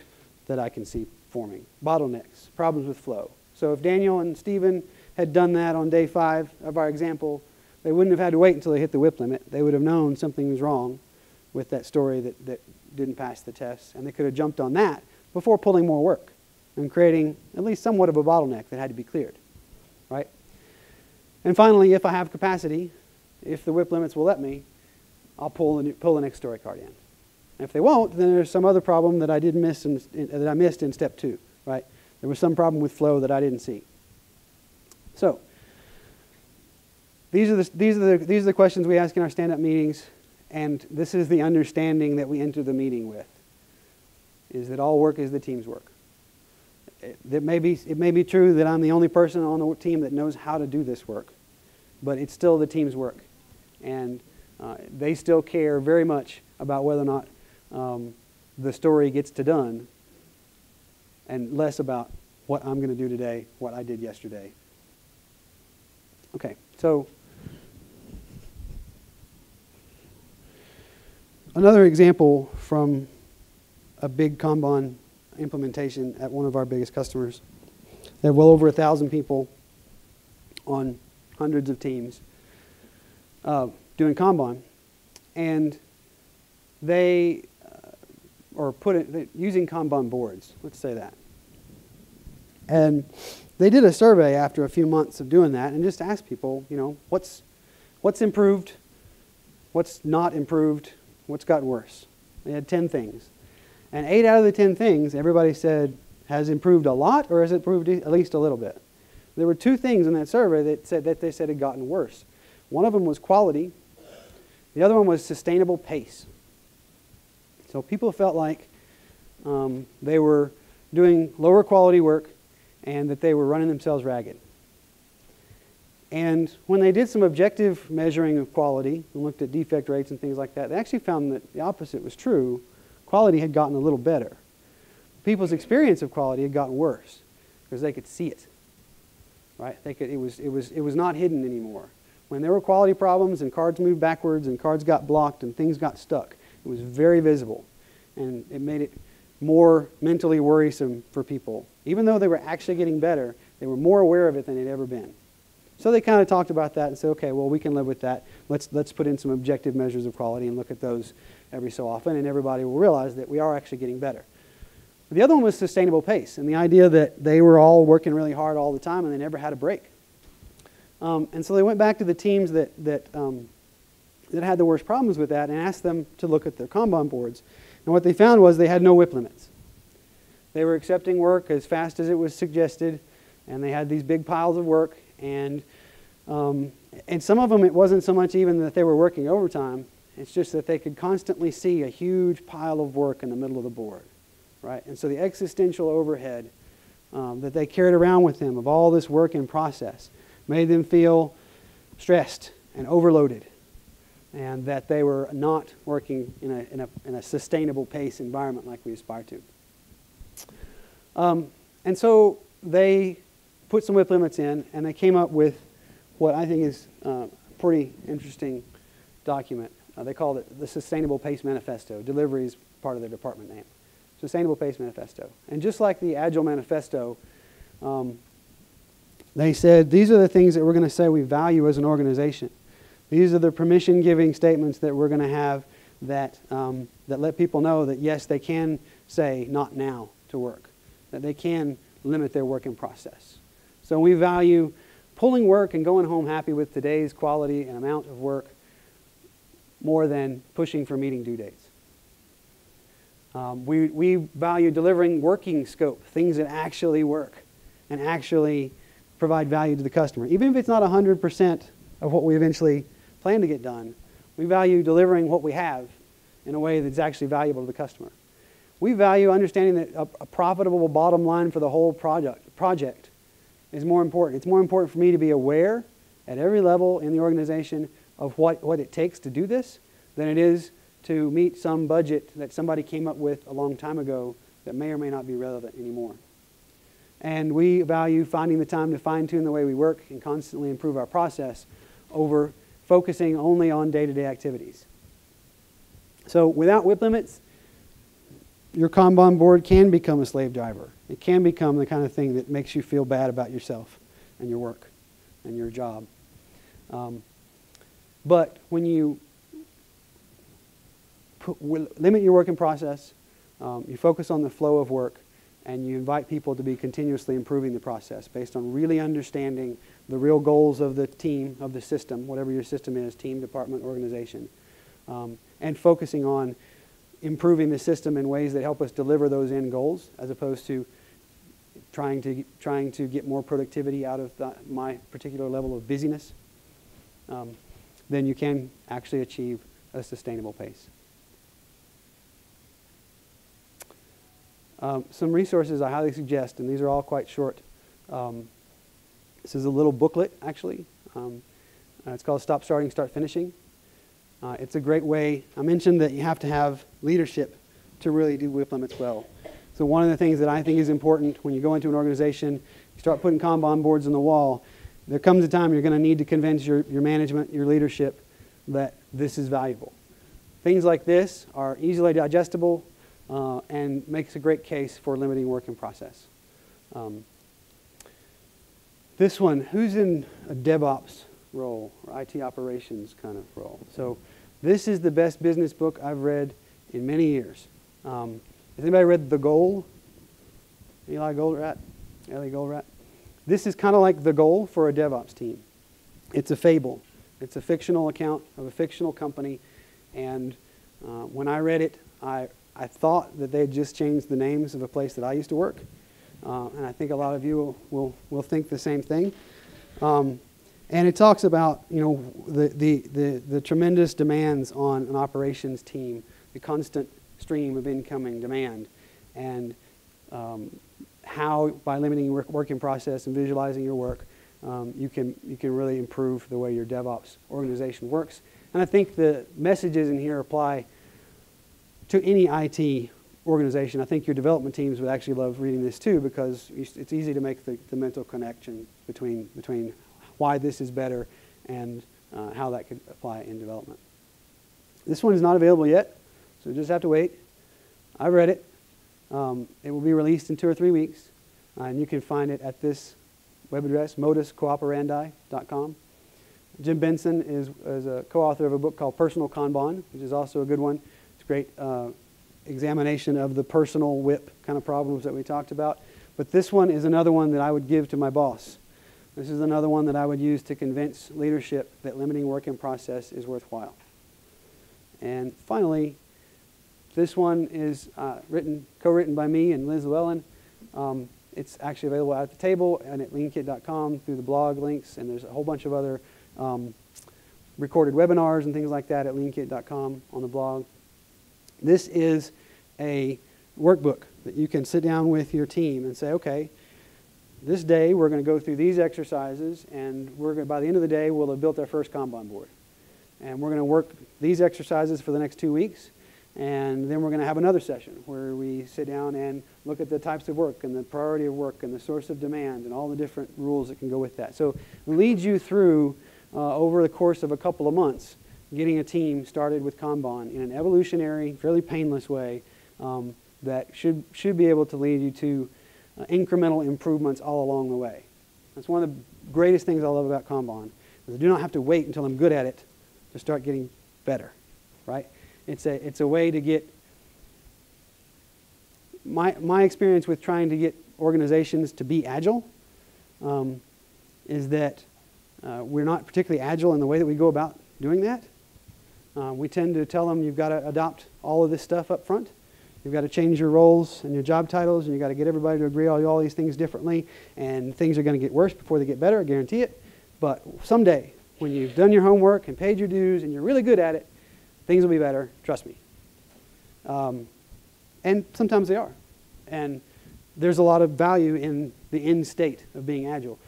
that I can see forming? Bottlenecks, problems with flow. So if Daniel and Stephen had done that on day 5 of our example, they wouldn't have had to wait until they hit the WIP limit. They would have known something was wrong with that story that didn't pass the test, and they could have jumped on that before pulling more work and creating at least somewhat of a bottleneck that had to be cleared, right? And finally, if I have capacity, if the WIP limits will let me, I'll pull the next story card in. And if they won't, then there's some other problem that I did miss that I missed in step 2, right? There was some problem with flow that I didn't see. So these are the questions we ask in our stand-up meetings, and this is the understanding that we enter the meeting with, is that all work is the team's work. It may be true that I'm the only person on the team that knows how to do this work, but it's still the team's work. And they still care very much about whether or not the story gets done, and less about what I'm going to do today, what I did yesterday. Okay, so another example from a big Kanban implementation at one of our biggest customers. They have well over 1,000 people on hundreds of teams doing Kanban, and they are using Kanban boards, let's say that. And they did a survey after a few months of doing that and just asked people, you know, what's improved, what's not improved, what's gotten worse. They had 10 things. And 8 out of the 10 things, everybody said, has improved a lot or has it improved at least a little bit. There were 2 things in that survey that they said had gotten worse. One of them was quality. The other one was sustainable pace. So people felt like they were doing lower quality work and that they were running themselves ragged. And when they did some objective measuring of quality and looked at defect rates and things like that, they actually found that the opposite was true. Quality had gotten a little better. People's experience of quality had gotten worse because they could see it, right? It was not hidden anymore. When there were quality problems and cards moved backwards and cards got blocked and things got stuck, it was very visible, and it made it more mentally worrisome for people. Even though they were actually getting better, they were more aware of it than they'd ever been. So they kind of talked about that and said, okay, well, we can live with that. Let's put in some objective measures of quality and look at those every so often, and everybody will realize that we are actually getting better. The other one was sustainable pace, and the idea that they were all working really hard all the time and they never had a break. And so they went back to the teams that had the worst problems with that and asked them to look at their Kanban boards. And what they found was they had no WIP limits. They were accepting work as fast as it was suggested, and they had these big piles of work. And some of them, it wasn't so much even that they were working overtime. It's just that they could constantly see a huge pile of work in the middle of the board, right? And so the existential overhead that they carried around with them of all this work in process made them feel stressed and overloaded, and that they were not working in a sustainable pace environment like we aspire to. And so they put some WIP limits in, and they came up with what I think is a pretty interesting document. They called it the Sustainable Pace Manifesto. Delivery is part of their department name. Sustainable Pace Manifesto. And just like the Agile Manifesto, they said, these are the things that we're going to say we value as an organization. These are the permission-giving statements that we're going to have that let people know that, yes, they can say not now to work, that they can limit their working process. So we value pulling work and going home happy with today's quality and amount of work more than pushing for meeting due dates. We value delivering working scope, things that actually work and actually provide value to the customer. Even if it's not 100% of what we eventually plan to get done, we value delivering what we have in a way that's actually valuable to the customer. We value understanding that a profitable bottom line for the whole project is more important. It's more important for me to be aware at every level in the organization of what it takes to do this than it is to meet some budget that somebody came up with a long time ago that may or may not be relevant anymore. And we value finding the time to fine-tune the way we work and constantly improve our process over focusing only on day-to-day activities. So without WIP limits, your Kanban board can become a slave driver. It can become the kind of thing that makes you feel bad about yourself and your work and your job. But when you limit your working process, you focus on the flow of work, and you invite people to be continuously improving the process based on really understanding the real goals of the team, of the system, whatever your system is, team, department, organization, and focusing on improving the system in ways that help us deliver those end goals, as opposed to trying to get more productivity out of my particular level of busyness, then you can actually achieve a sustainable pace. Some resources I highly suggest, and these are all quite short. This is a little booklet, actually. It's called Stop Starting, Start Finishing. It's a great way. I mentioned that you have to have leadership to really do WIP limits well. So one of the things that I think is important when you go into an organization, you start putting Kanban boards on the wall, there comes a time you're going to need to convince your management, your leadership, that this is valuable. Things like this are easily digestible and makes a great case for limiting work in process. This one, who's in a DevOps role or IT operations kind of role? So this is the best business book I've read in many years. Has anybody read The Goal? Eli Goldratt? This is kind of like The Goal for a DevOps team. It's a fable. It's a fictional account of a fictional company, and when I read it, I thought that they had just changed the names of a place that I used to work, and I think a lot of you will think the same thing. And it talks about, you know, the tremendous demands on an operations team, the constant stream of incoming demand, and how by limiting your working process and visualizing your work, you can really improve the way your DevOps organization works. And I think the messages in here apply to any IT organization. I think your development teams would actually love reading this too, because it's easy to make the mental connection between why this is better and how that could apply in development. This one is not available yet, so you just have to wait. I read it. It will be released in 2 or 3 weeks, and you can find it at this web address, moduscooperandi.com. Jim Benson is a co-author of a book called Personal Kanban, which is also a good one. It's a great examination of the personal WIP kind of problems that we talked about. But this one is another one that I would give to my boss. This is another one that I would use to convince leadership that limiting work in process is worthwhile. And finally, this one is co-written by me and Liz Llewellyn. It's actually available at the table and at leankit.com through the blog links, and there's a whole bunch of other recorded webinars and things like that at leankit.com on the blog. This is a workbook that you can sit down with your team and say, okay, this day we're going to go through these exercises, and by the end of the day we'll have built our first Kanban board. And we're going to work these exercises for the next 2 weeks, and then we're going to have another session where we sit down and look at the types of work and the priority of work and the source of demand and all the different rules that can go with that. So it leads you through, over the course of a couple of months, getting a team started with Kanban in an evolutionary, fairly painless way that should be able to lead you to incremental improvements all along the way. That's one of the greatest things I love about Kanban, is I do not have to wait until I'm good at it to start getting better, right? It's a way to get, my experience with trying to get organizations to be agile is that we're not particularly agile in the way that we go about doing that. We tend to tell them you've got to adopt all of this stuff up front. You've got to change your roles and your job titles, and you've got to get everybody to agree on all these things differently, and things are going to get worse before they get better, I guarantee it. But someday, when you've done your homework and paid your dues and you're really good at it, things will be better, trust me. And sometimes they are. And there's a lot of value in the end state of being agile.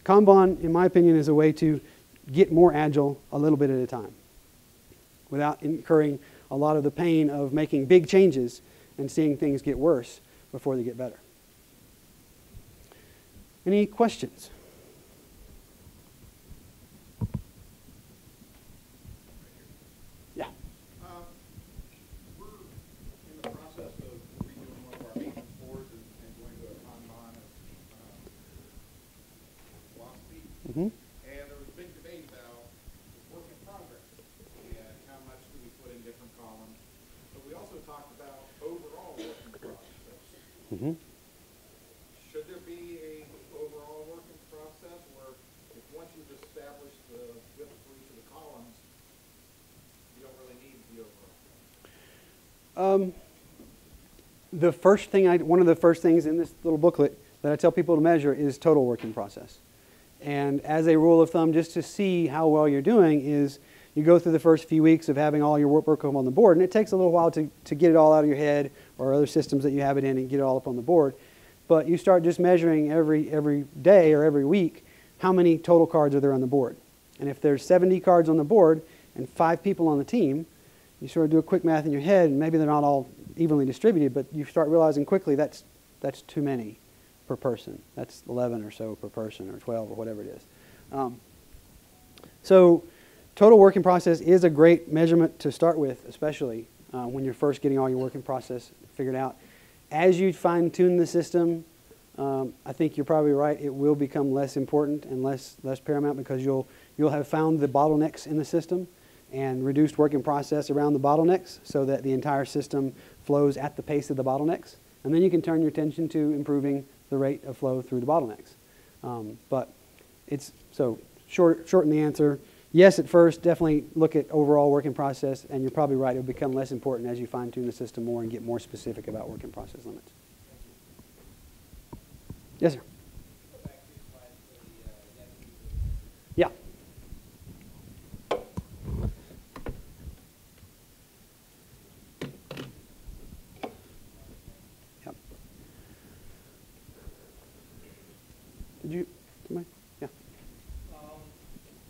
Kanban, in my opinion, is a way to get more agile a little bit at a time without incurring a lot of the pain of making big changes and seeing things get worse before they get better. Any questions? Yeah. We're in the process of redoing one of our maintenance boards and going to a Kanban philosophy. Mm-hmm. And there was a big debate about work in progress and how much do we put in different columns. But we also talked about overall work in process. Mm-hmm. Should there be a overall work in process where if once you've established the width for each of the columns, you don't really need the overall? The first thing one of the first things in this little booklet that I tell people to measure is total work in process. And as a rule of thumb, just to see how well you're doing, is you go through the first few weeks of having all your work up on the board, and it takes a little while to get it all out of your head or other systems that you have it in and get it all up on the board. But you start just measuring every day or every week how many total cards are there on the board. And if there's 70 cards on the board and 5 people on the team, you sort of do a quick math in your head, and maybe they're not all evenly distributed, but you start realizing quickly that's too many per person. That's 11 or so per person, or 12, or whatever it is. So total work in process is a great measurement to start with, especially when you're first getting all your work in process figured out. As you fine-tune the system, I think you're probably right. It will become less important and less paramount, because you'll have found the bottlenecks in the system and reduced work in process around the bottlenecks, so that the entire system flows at the pace of the bottlenecks. And then you can turn your attention to improving the rate of flow through the bottlenecks. But it's so shorten the answer. Yes, at first, definitely look at overall work in process, and you're probably right. It will become less important as you fine-tune the system more and get more specific about work in process limits. Yes, sir. Yeah. Yep. Did you? Yeah.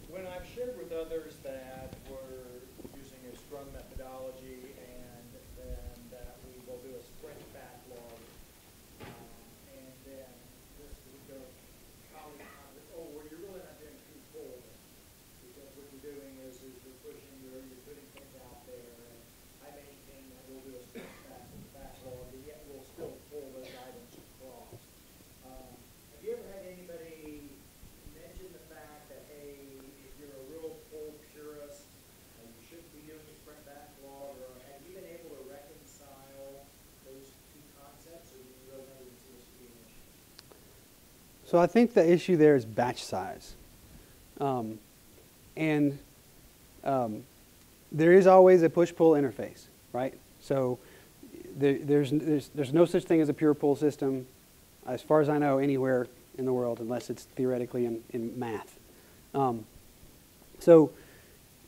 When I've shared with others that we're using a Scrum methodology and then that we will do a sprint backlog, and then this week of colleague comments, oh, well, you're really not doing two full, because what you're doing is you're pushing, you're putting things out there, and I maintain that we'll do a sprint backlog, and yet we'll still pull those items across. Have you ever had anybody mention the fact that, hey, if you're a real full purist, you shouldn't be doing a sprint backlog, or have you been able to reconcile those two concepts, or do you really not even see this to be an issue? So I think the issue there is batch size. There is always a push-pull interface, right? So there's no such thing as a pure pull system, as far as I know, anywhere in the world, unless it's theoretically in math. So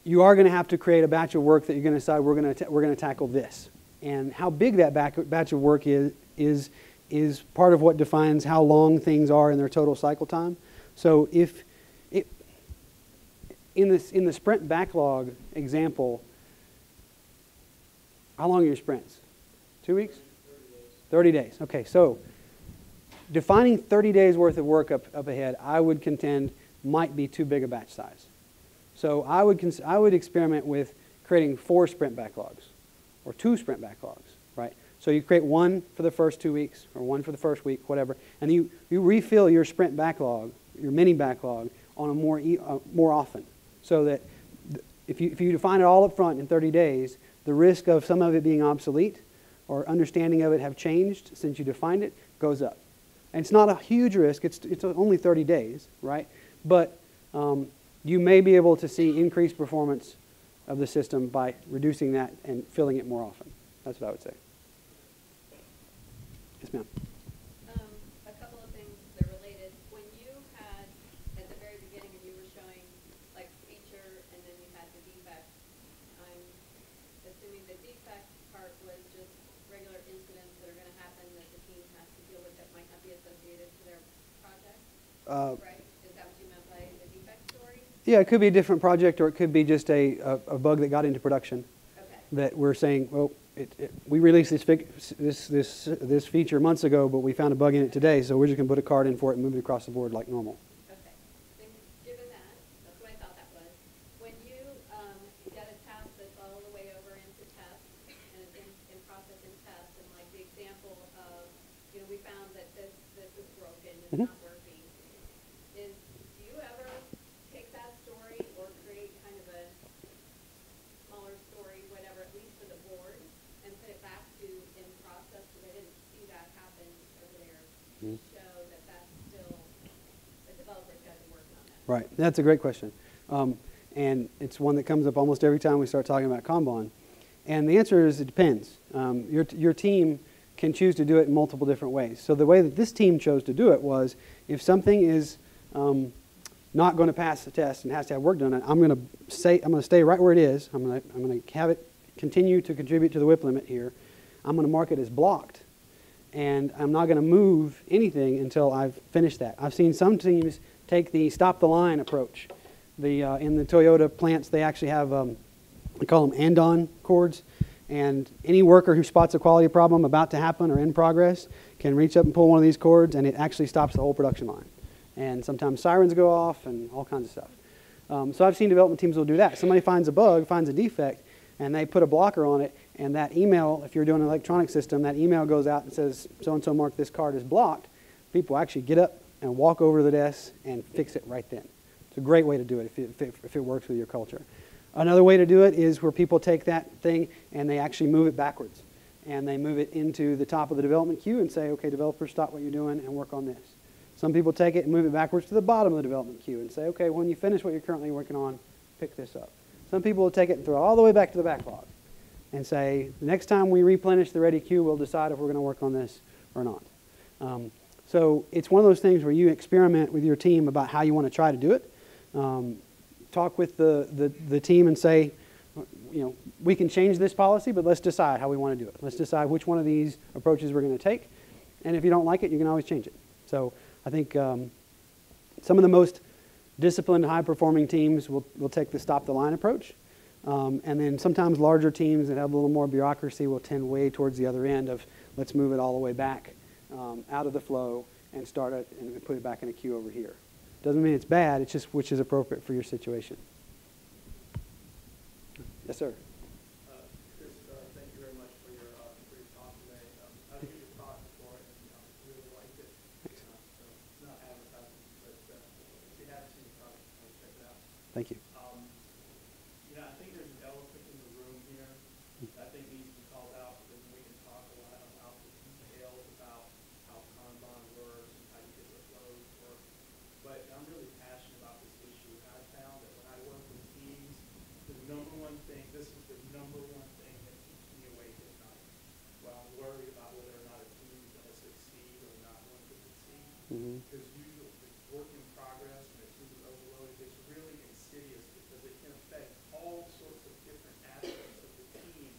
you are going to have to create a batch of work that you're going to decide we're going to tackle this. And how big that batch of work is part of what defines how long things are in their total cycle time. So if in the sprint backlog example, how long are your sprints? 2 weeks? 30 days. Okay, so defining 30 days worth of work up ahead, I would contend, might be too big a batch size. So I would experiment with creating 4 sprint backlogs or 2 sprint backlogs, right? So you create one for the first 2 weeks or one for the first week, whatever, and you refill your sprint backlog, your mini backlog, on a more often, so that if you define it all up front in 30 days, the risk of some of it being obsolete or understanding of it have changed since you defined it goes up. And it's not a huge risk. It's only 30 days, right? But you may be able to see increased performance of the system by reducing that and filling it more often. That's what I would say. Yes, ma'am. A couple of things that are related. When you had, at the very beginning, and you were showing like feature and then you had the defect, I'm assuming the defect part was just regular incidents that are going to happen that the team has to deal with that might not be associated to their project, right? Is that what you meant by the defect story? Yeah, it could be a different project, or it could be just a bug that got into production. Okay. that we're saying, well, we released this feature months ago, but we found a bug in it today, so we're just going to put a card in for it and move it across the board like normal. Okay. Then given that, that's what I thought that was. When you get a task that's all the way over into test and it's in process in test, and like the example of, we found that this is broken, it's Mhm. not working. Do you ever take that story or create kind of a smaller story, whatever, at least for the board, and put it back to in process, because I didn't see that happen over there, to show that that's still, the developers got to be working on that. Right. That's a great question. And it's one that comes up almost every time we start talking about Kanban. And the answer is it depends. Your team can choose to do it in multiple different ways. So the way that this team chose to do it was, if something is not going to pass the test and has to have work done on it, I'm going to stay right where it is. I'm going to have it continue to contribute to the WIP limit here. I'm going to mark it as blocked, and I'm not going to move anything until I've finished that. I've seen some teams take the stop the line approach. In the Toyota plants, they actually have, we call them andon cords, and any worker who spots a quality problem about to happen or in progress can reach up and pull one of these cords, and it actually stops the whole production line. And sometimes sirens go off and all kinds of stuff. So I've seen development teams will do that. Somebody finds a bug, finds a defect, and they put a blocker on it, and that email, if you're doing an electronic system, that email goes out and says, so-and-so marked this card as blocked. People actually get up and walk over to the desk and fix it right then. It's a great way to do it if it works with your culture. Another way to do it is where people take that thing and they actually move it backwards. And they move it into the top of the development queue and say, okay, developers, stop what you're doing and work on this. Some people take it and move it backwards to the bottom of the development queue and say, okay, when you finish what you're currently working on, pick this up. Some people will take it and throw it all the way back to the backlog and say, the next time we replenish the ready queue, we'll decide if we're going to work on this or not. So it's one of those things where you experiment with your team about how you want to try to do it. Talk with the team and say, we can change this policy, but let's decide how we want to do it. Let's decide which one of these approaches we're going to take. And if you don't like it, you can always change it. So I think some of the most disciplined, high-performing teams will take the stop-the-line approach. And then sometimes larger teams that have a little more bureaucracy will tend way towards the other end of, let's move it all the way back out of the flow and start it and put it back in a queue over here. Doesn't mean it's bad, it's just which is appropriate for your situation. Yes, sir. Chris, thank you very much for your talk today. I've heard your talk before and really liked it. Thanks. So it's not advertising, but if you haven't seen the talk, check it out. Thank you. I think there's an elephant in the room here that I think needs to be called out, because we can talk a lot about the details about how Kanban works and how you get the flows work. But I'm really passionate about this issue. And I found that when I work with teams, this is the number one thing that keeps me awake at night. Well, I'm worried about whether or not a team is going to succeed or not going to succeed. Because usually the work in progress and the team is overloaded, it's really insidious because it can affect all sorts of different aspects of the team.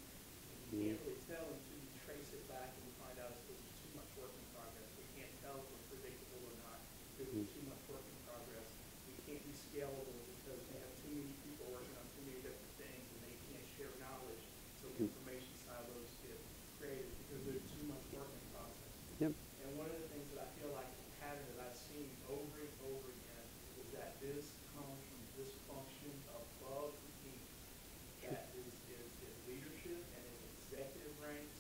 And you can't really tell until you trace it back and you find out it's because there's too much work in progress. We can't tell if we're predictable or not because there's too much work in progress. We can't be scalable because we have too many people working on too many different things and they can't share knowledge. So information silos get created because there's too much work in process. Yep. And one of the things that I feel like the pattern that I've seen over and over again is that this comes from dysfunction above the team. That is leadership and in executive ranks.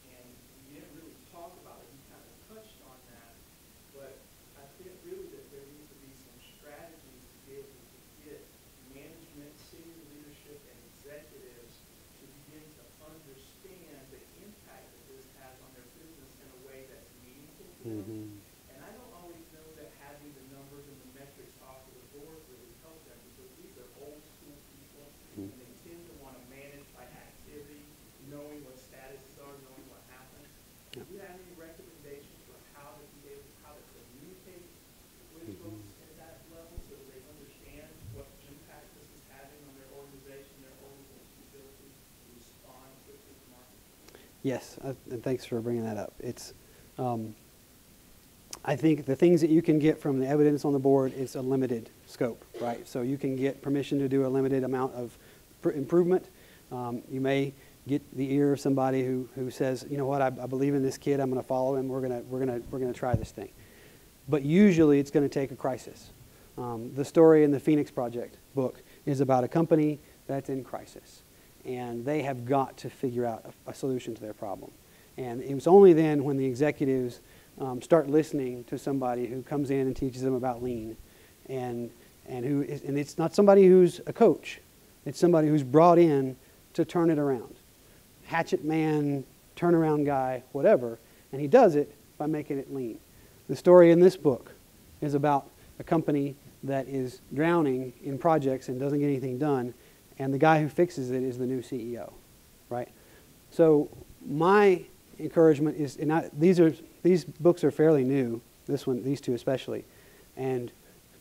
And you didn't really talk about it. You kind of touched on that. But I think really that there needs to be some strategies to be able to get management, senior leadership, and executives to begin to understand the impact that this has on their business in a way that's meaningful to them. And I don't always know that having the numbers and the metrics off of the board really help them, because these are old school people and they tend to want to manage by activity, knowing what statuses are, knowing what happens. Do you have any recommendations for how to communicate with folks at that level so that they understand what impact this is having on their organization's ability to respond quickly to market? Yes, and thanks for bringing that up. It's, I think the things that you can get from the evidence on the board is a limited scope, right? So you can get permission to do a limited amount of improvement. You may get the ear of somebody who says, you know what, I believe in this kid, I'm going to follow him, we're going to try this thing. But usually it's going to take a crisis. The story in the Phoenix Project book is about a company that's in crisis, and they have got to figure out a solution to their problem. And it was only then when the executives start listening to somebody who comes in and teaches them about lean, and it's not somebody who's a coach, it's somebody who's brought in to turn it around. Hatchet man, turnaround guy, whatever, and he does it by making it lean. The story in this book is about a company that is drowning in projects and doesn't get anything done, and the guy who fixes it is the new CEO, right? So my encouragement is, and these books are fairly new, this one, these two especially, and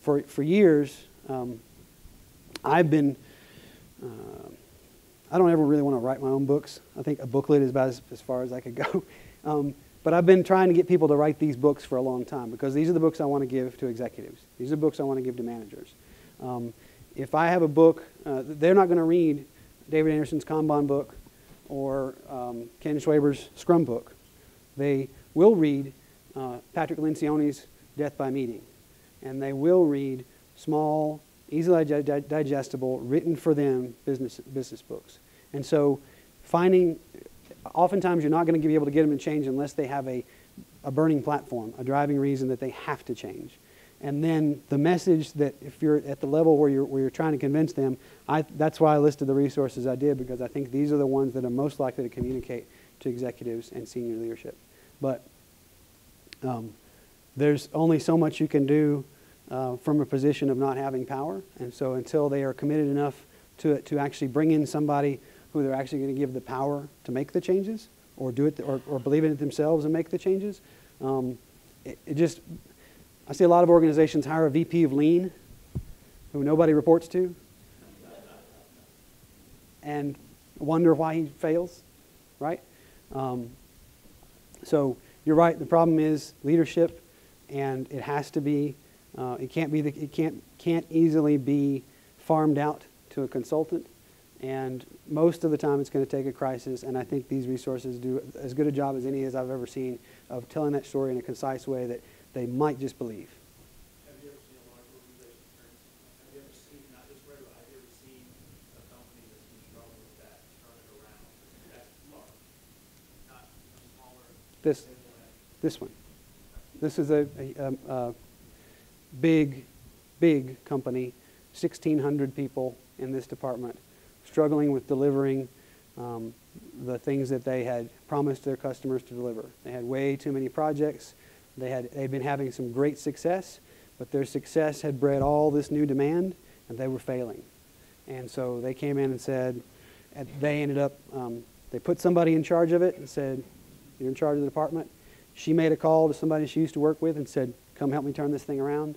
for years I've been, I don't ever really want to write my own books. I think a booklet is about as far as I could go. But I've been trying to get people to write these books for a long time, because these are the books I want to give to executives. These are the books I want to give to managers. If I have a book, they're not going to read David Anderson's Kanban book or Ken Schwaber's Scrum book. They will read Patrick Lencioni's Death by Meeting. And they will read small, easily digestible, written for them business books. And so oftentimes you're not going to be able to get them to change unless they have a burning platform, a driving reason that they have to change. And then the message that, if you're at the level where you're trying to convince them, that's why I listed the resources I did, because I think these are the ones that are most likely to communicate to executives and senior leadership. But there's only so much you can do from a position of not having power. And so until they are committed enough to actually bring in somebody who they're actually going to give the power to make the changes, or do it, or believe in it themselves and make the changes, I see a lot of organizations hire a VP of Lean who nobody reports to and wonder why he fails, right? So you're right. The problem is leadership, and it has to be. It can't easily be farmed out to a consultant, and most of the time it's going to take a crisis. And I think these resources do as good a job as any as I've ever seen of telling that story in a concise way that they might just believe. Have you ever seen a large organization turn? Have you ever seen, not just regular, have you ever seen a company that's been struggling with that turn it around? That's large, not a smaller. This one. This is a big company, 1,600 people in this department, struggling with delivering the things that they had promised their customers to deliver. They had way too many projects. They'd been having some great success, but their success had bred all this new demand, and they were failing. And so they came in and said, they ended up, they put somebody in charge of it and said, you're in charge of the department. She made a call to somebody she used to work with and said, come help me turn this thing around.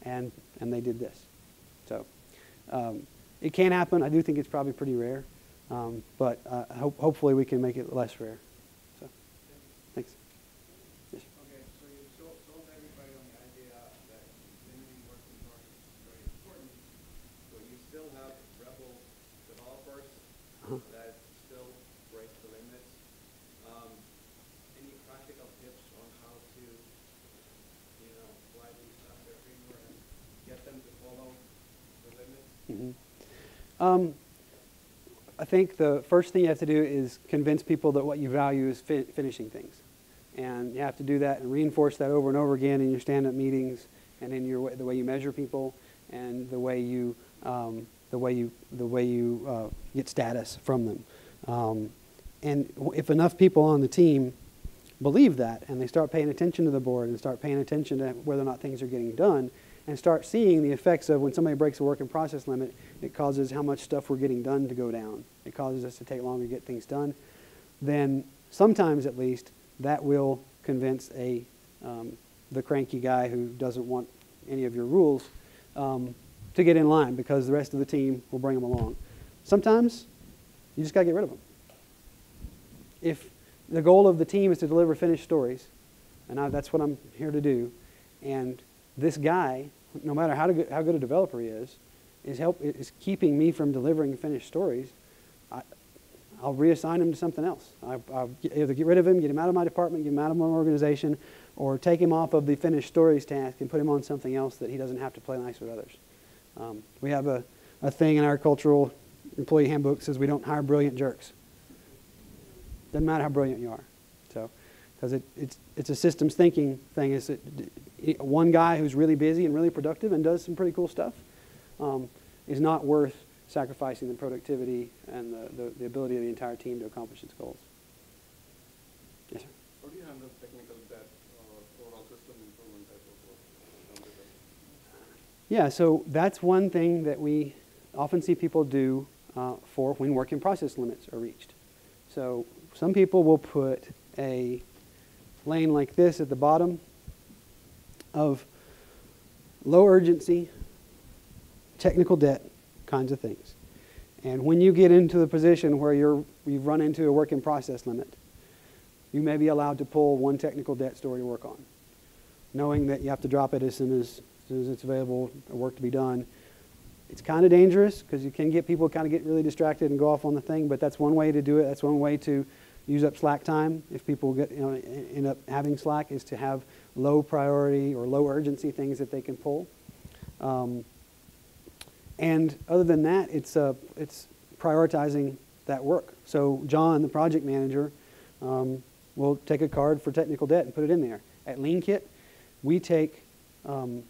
And they did this. So it can happen. I do think it's probably pretty rare. But hopefully we can make it less rare. So thanks. Yes. Okay, so you sold everybody on the idea that limiting working parties is very important, but you still have rebel developers that still break the limits. Any practical tips on how to, apply these stuff to framework and get them to follow the limits? I think the first thing you have to do is convince people that what you value is finishing things. And you have to do that and reinforce that over and over again in your stand-up meetings and in the way you measure people and the way you get status from them. And if enough people on the team believe that, and they start paying attention to the board and start paying attention to whether or not things are getting done, and start seeing the effects of when somebody breaks a work in process limit, it causes how much stuff we're getting done to go down. It causes us to take longer to get things done. Then sometimes at least that will convince the cranky guy who doesn't want any of your rules to get in line, because the rest of the team will bring them along. Sometimes you just got to get rid of them. If the goal of the team is to deliver finished stories, and that's what I'm here to do, and this guy, no matter how good a developer he is keeping me from delivering finished stories, I'll reassign him to something else. I'll either get rid of him, get him out of my department, get him out of my organization, or take him off of the finished stories task and put him on something else that he doesn't have to play nice with others. We have a thing in our cultural employee handbook that says we don't hire brilliant jerks. Doesn't matter how brilliant you are. So, because it's a systems thinking thing. Is that one guy who's really busy and really productive and does some pretty cool stuff is not worth sacrificing the productivity and the ability of the entire team to accomplish its goals. Yes, sir. How do you handle technical debt or overall system improvement type of work? Yeah, so that's one thing that we often see people do for when work in process limits are reached. So some people will put a lane like this at the bottom of low urgency, technical debt kinds of things. And when you get into the position where you've run into a work in process limit, you may be allowed to pull one technical debt story to work on, knowing that you have to drop it as soon as it's available, work to be done. It's kind of dangerous because you can get people kind of get really distracted and go off on the thing, but that's one way to do it. That's one way to use up slack time. If people end up having slack, is to have low priority or low urgency things that they can pull. And other than that, it's prioritizing that work. So John, the project manager, will take a card for technical debt and put it in there. At Lean Kit, we take 1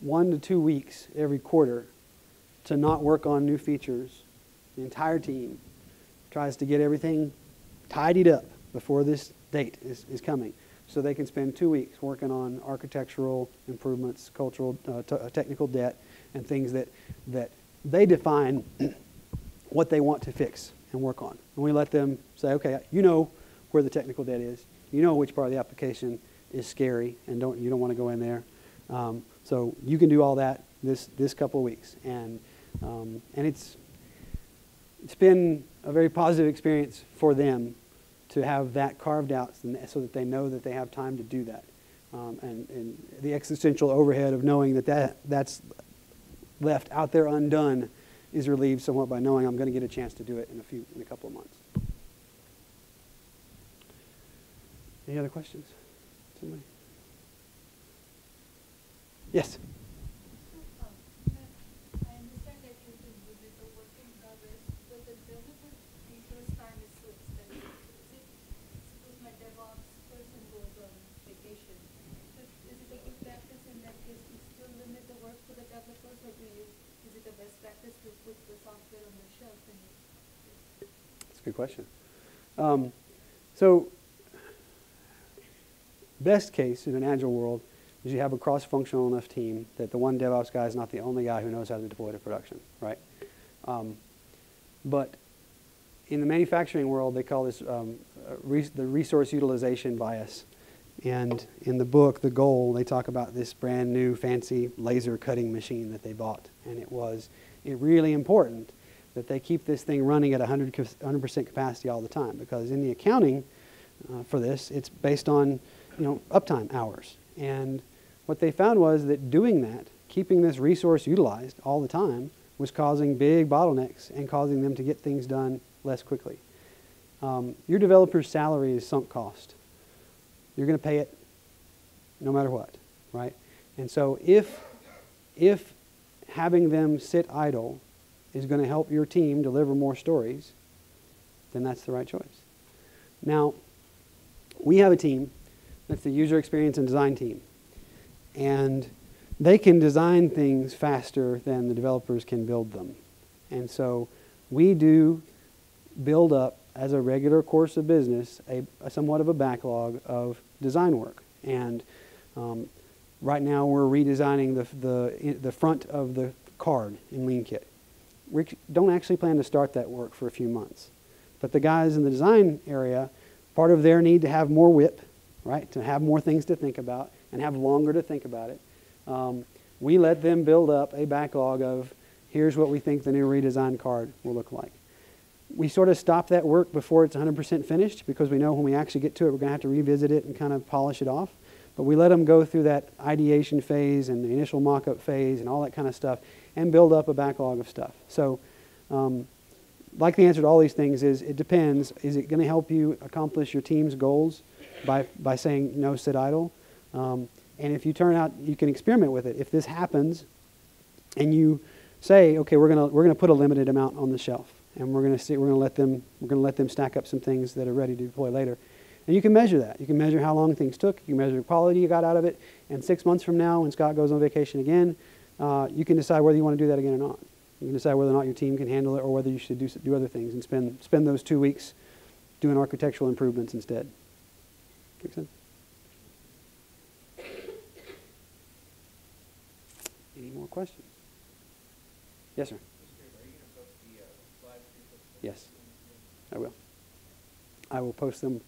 to 2 weeks every quarter to not work on new features. The entire team tries to get everything tidied up before this date is coming, so they can spend 2 weeks working on architectural improvements, cultural, technical debt, and things that they define what they want to fix and work on. And we let them say, okay, you know where the technical debt is. You know which part of the application is scary and you don't want to go in there. So you can do all that this couple of weeks. And it's been a very positive experience for them to have that carved out so that they know that they have time to do that. And the existential overhead of knowing that's left out there undone is relieved somewhat by knowing I'm going to get a chance to do it in a couple of months. Any other questions? Somebody? Yes? I understand that you can visit the work in progress, but the developer resource time is so expensive. Suppose my DevOps person goes on vacation. Is it a good practice in that case to still limit the work for the developers, or is it the best practice to put the software on the shelf? That's a good question. So best case in an Agile world is you have a cross-functional enough team that the one DevOps guy is not the only guy who knows how to deploy to production, right? But in the manufacturing world, they call this the resource utilization bias. And in the book, The Goal, they talk about this brand new fancy laser cutting machine that they bought. And it's really important that they keep this thing running at 100% capacity all the time, because in the accounting for this, it's based on uptime hours. And what they found was that doing that, keeping this resource utilized all the time, was causing big bottlenecks and causing them to get things done less quickly. Your developer's salary is sunk cost. You're going to pay it no matter what, right? And so if having them sit idle is going to help your team deliver more stories, then that's the right choice. Now, we have a team that's the user experience and design team. And they can design things faster than the developers can build them. And so we do build up, as a regular course of business, a somewhat of a backlog of design work. And right now we're redesigning the front of the card in Lean Kit. We don't actually plan to start that work for a few months. But the guys in the design area, part of their need to have more whip, right, to have more things to think about and have longer to think about it, we let them build up a backlog of, here's what we think the new redesigned card will look like. We sort of stop that work before it's 100% finished, because we know when we actually get to it, we're going to have to revisit it and kind of polish it off. But we let them go through that ideation phase and the initial mock-up phase and all that kind of stuff and build up a backlog of stuff. So like the answer to all these things is, it depends. Is it going to help you accomplish your team's goals by saying no, sit idle? And if you turn out, you can experiment with it. If this happens, and you say, okay, we're gonna put a limited amount on the shelf, and we're gonna let them stack up some things that are ready to deploy later. And you can measure that. You can measure how long things took. You can measure the quality you got out of it. And 6 months from now, when Scott goes on vacation again, you can decide whether you want to do that again or not. You can decide whether or not your team can handle it, or whether you should do other things and spend those 2 weeks doing architectural improvements instead. Make sense? Any more questions? Yes, sir. Yes, I will. I will post them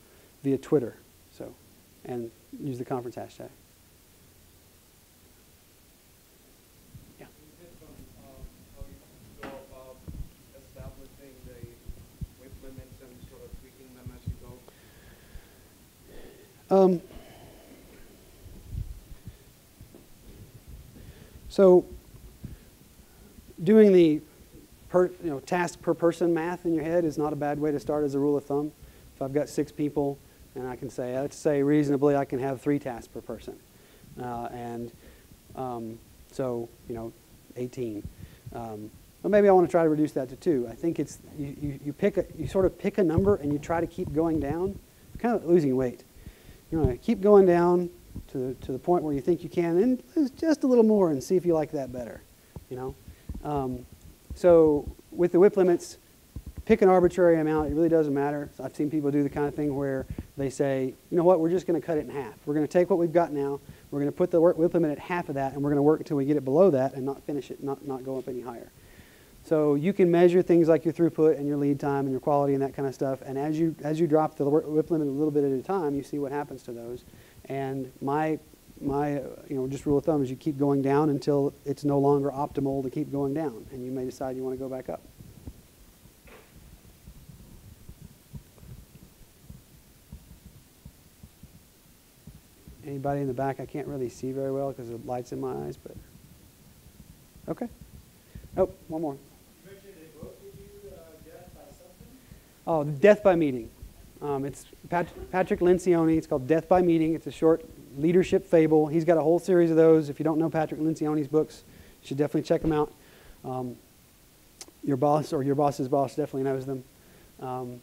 via Twitter, and use the conference hashtag. Yeah. Can you hit on how you go about establishing the weight limits and sort of tweaking them as you go? So doing the task per person math in your head is not a bad way to start as a rule of thumb. If I've got 6 people, and I can say, let's say reasonably I can have 3 tasks per person. So 18. Well, maybe I want to try to reduce that to 2. I think it's you sort of pick a number and you try to keep going down, kind of losing weight. You want to keep going down to the point where you think you can, and lose just a little more and see if you like that better. So with the whip limits, pick an arbitrary amount. It really doesn't matter. I've seen people do the kind of thing where they say, you know what, we're just going to cut it in half. We're going to take what we've got now. We're going to put the whip limit at half of that, and we're going to work until we get it below that and not finish it, not go up any higher. So you can measure things like your throughput and your lead time and your quality and that kind of stuff. And as you drop the whip limit a little bit at a time, you see what happens to those. And my just rule of thumb is you keep going down until it's no longer optimal to keep going down, and you may decide you want to go back up. Anybody in the back? I can't really see very well because of the light's in my eyes, but okay. Oh, one more. You mentioned a book that you Death by something? Oh, Death by Meeting. It's Patrick Lencioni. It's called Death by Meeting. It's a short leadership fable. He's got a whole series of those. If you don't know Patrick Lencioni's books, you should definitely check them out. Your boss or your boss's boss definitely knows them.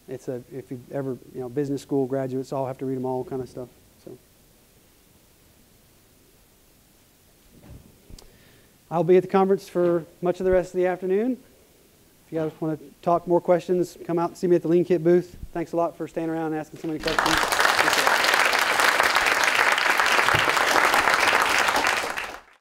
If you ever, business school graduates all have to read them all kind of stuff. So I'll be at the conference for much of the rest of the afternoon. If you guys want to talk more questions, come out and see me at the Lean Kit booth. Thanks a lot for staying around and asking so many questions.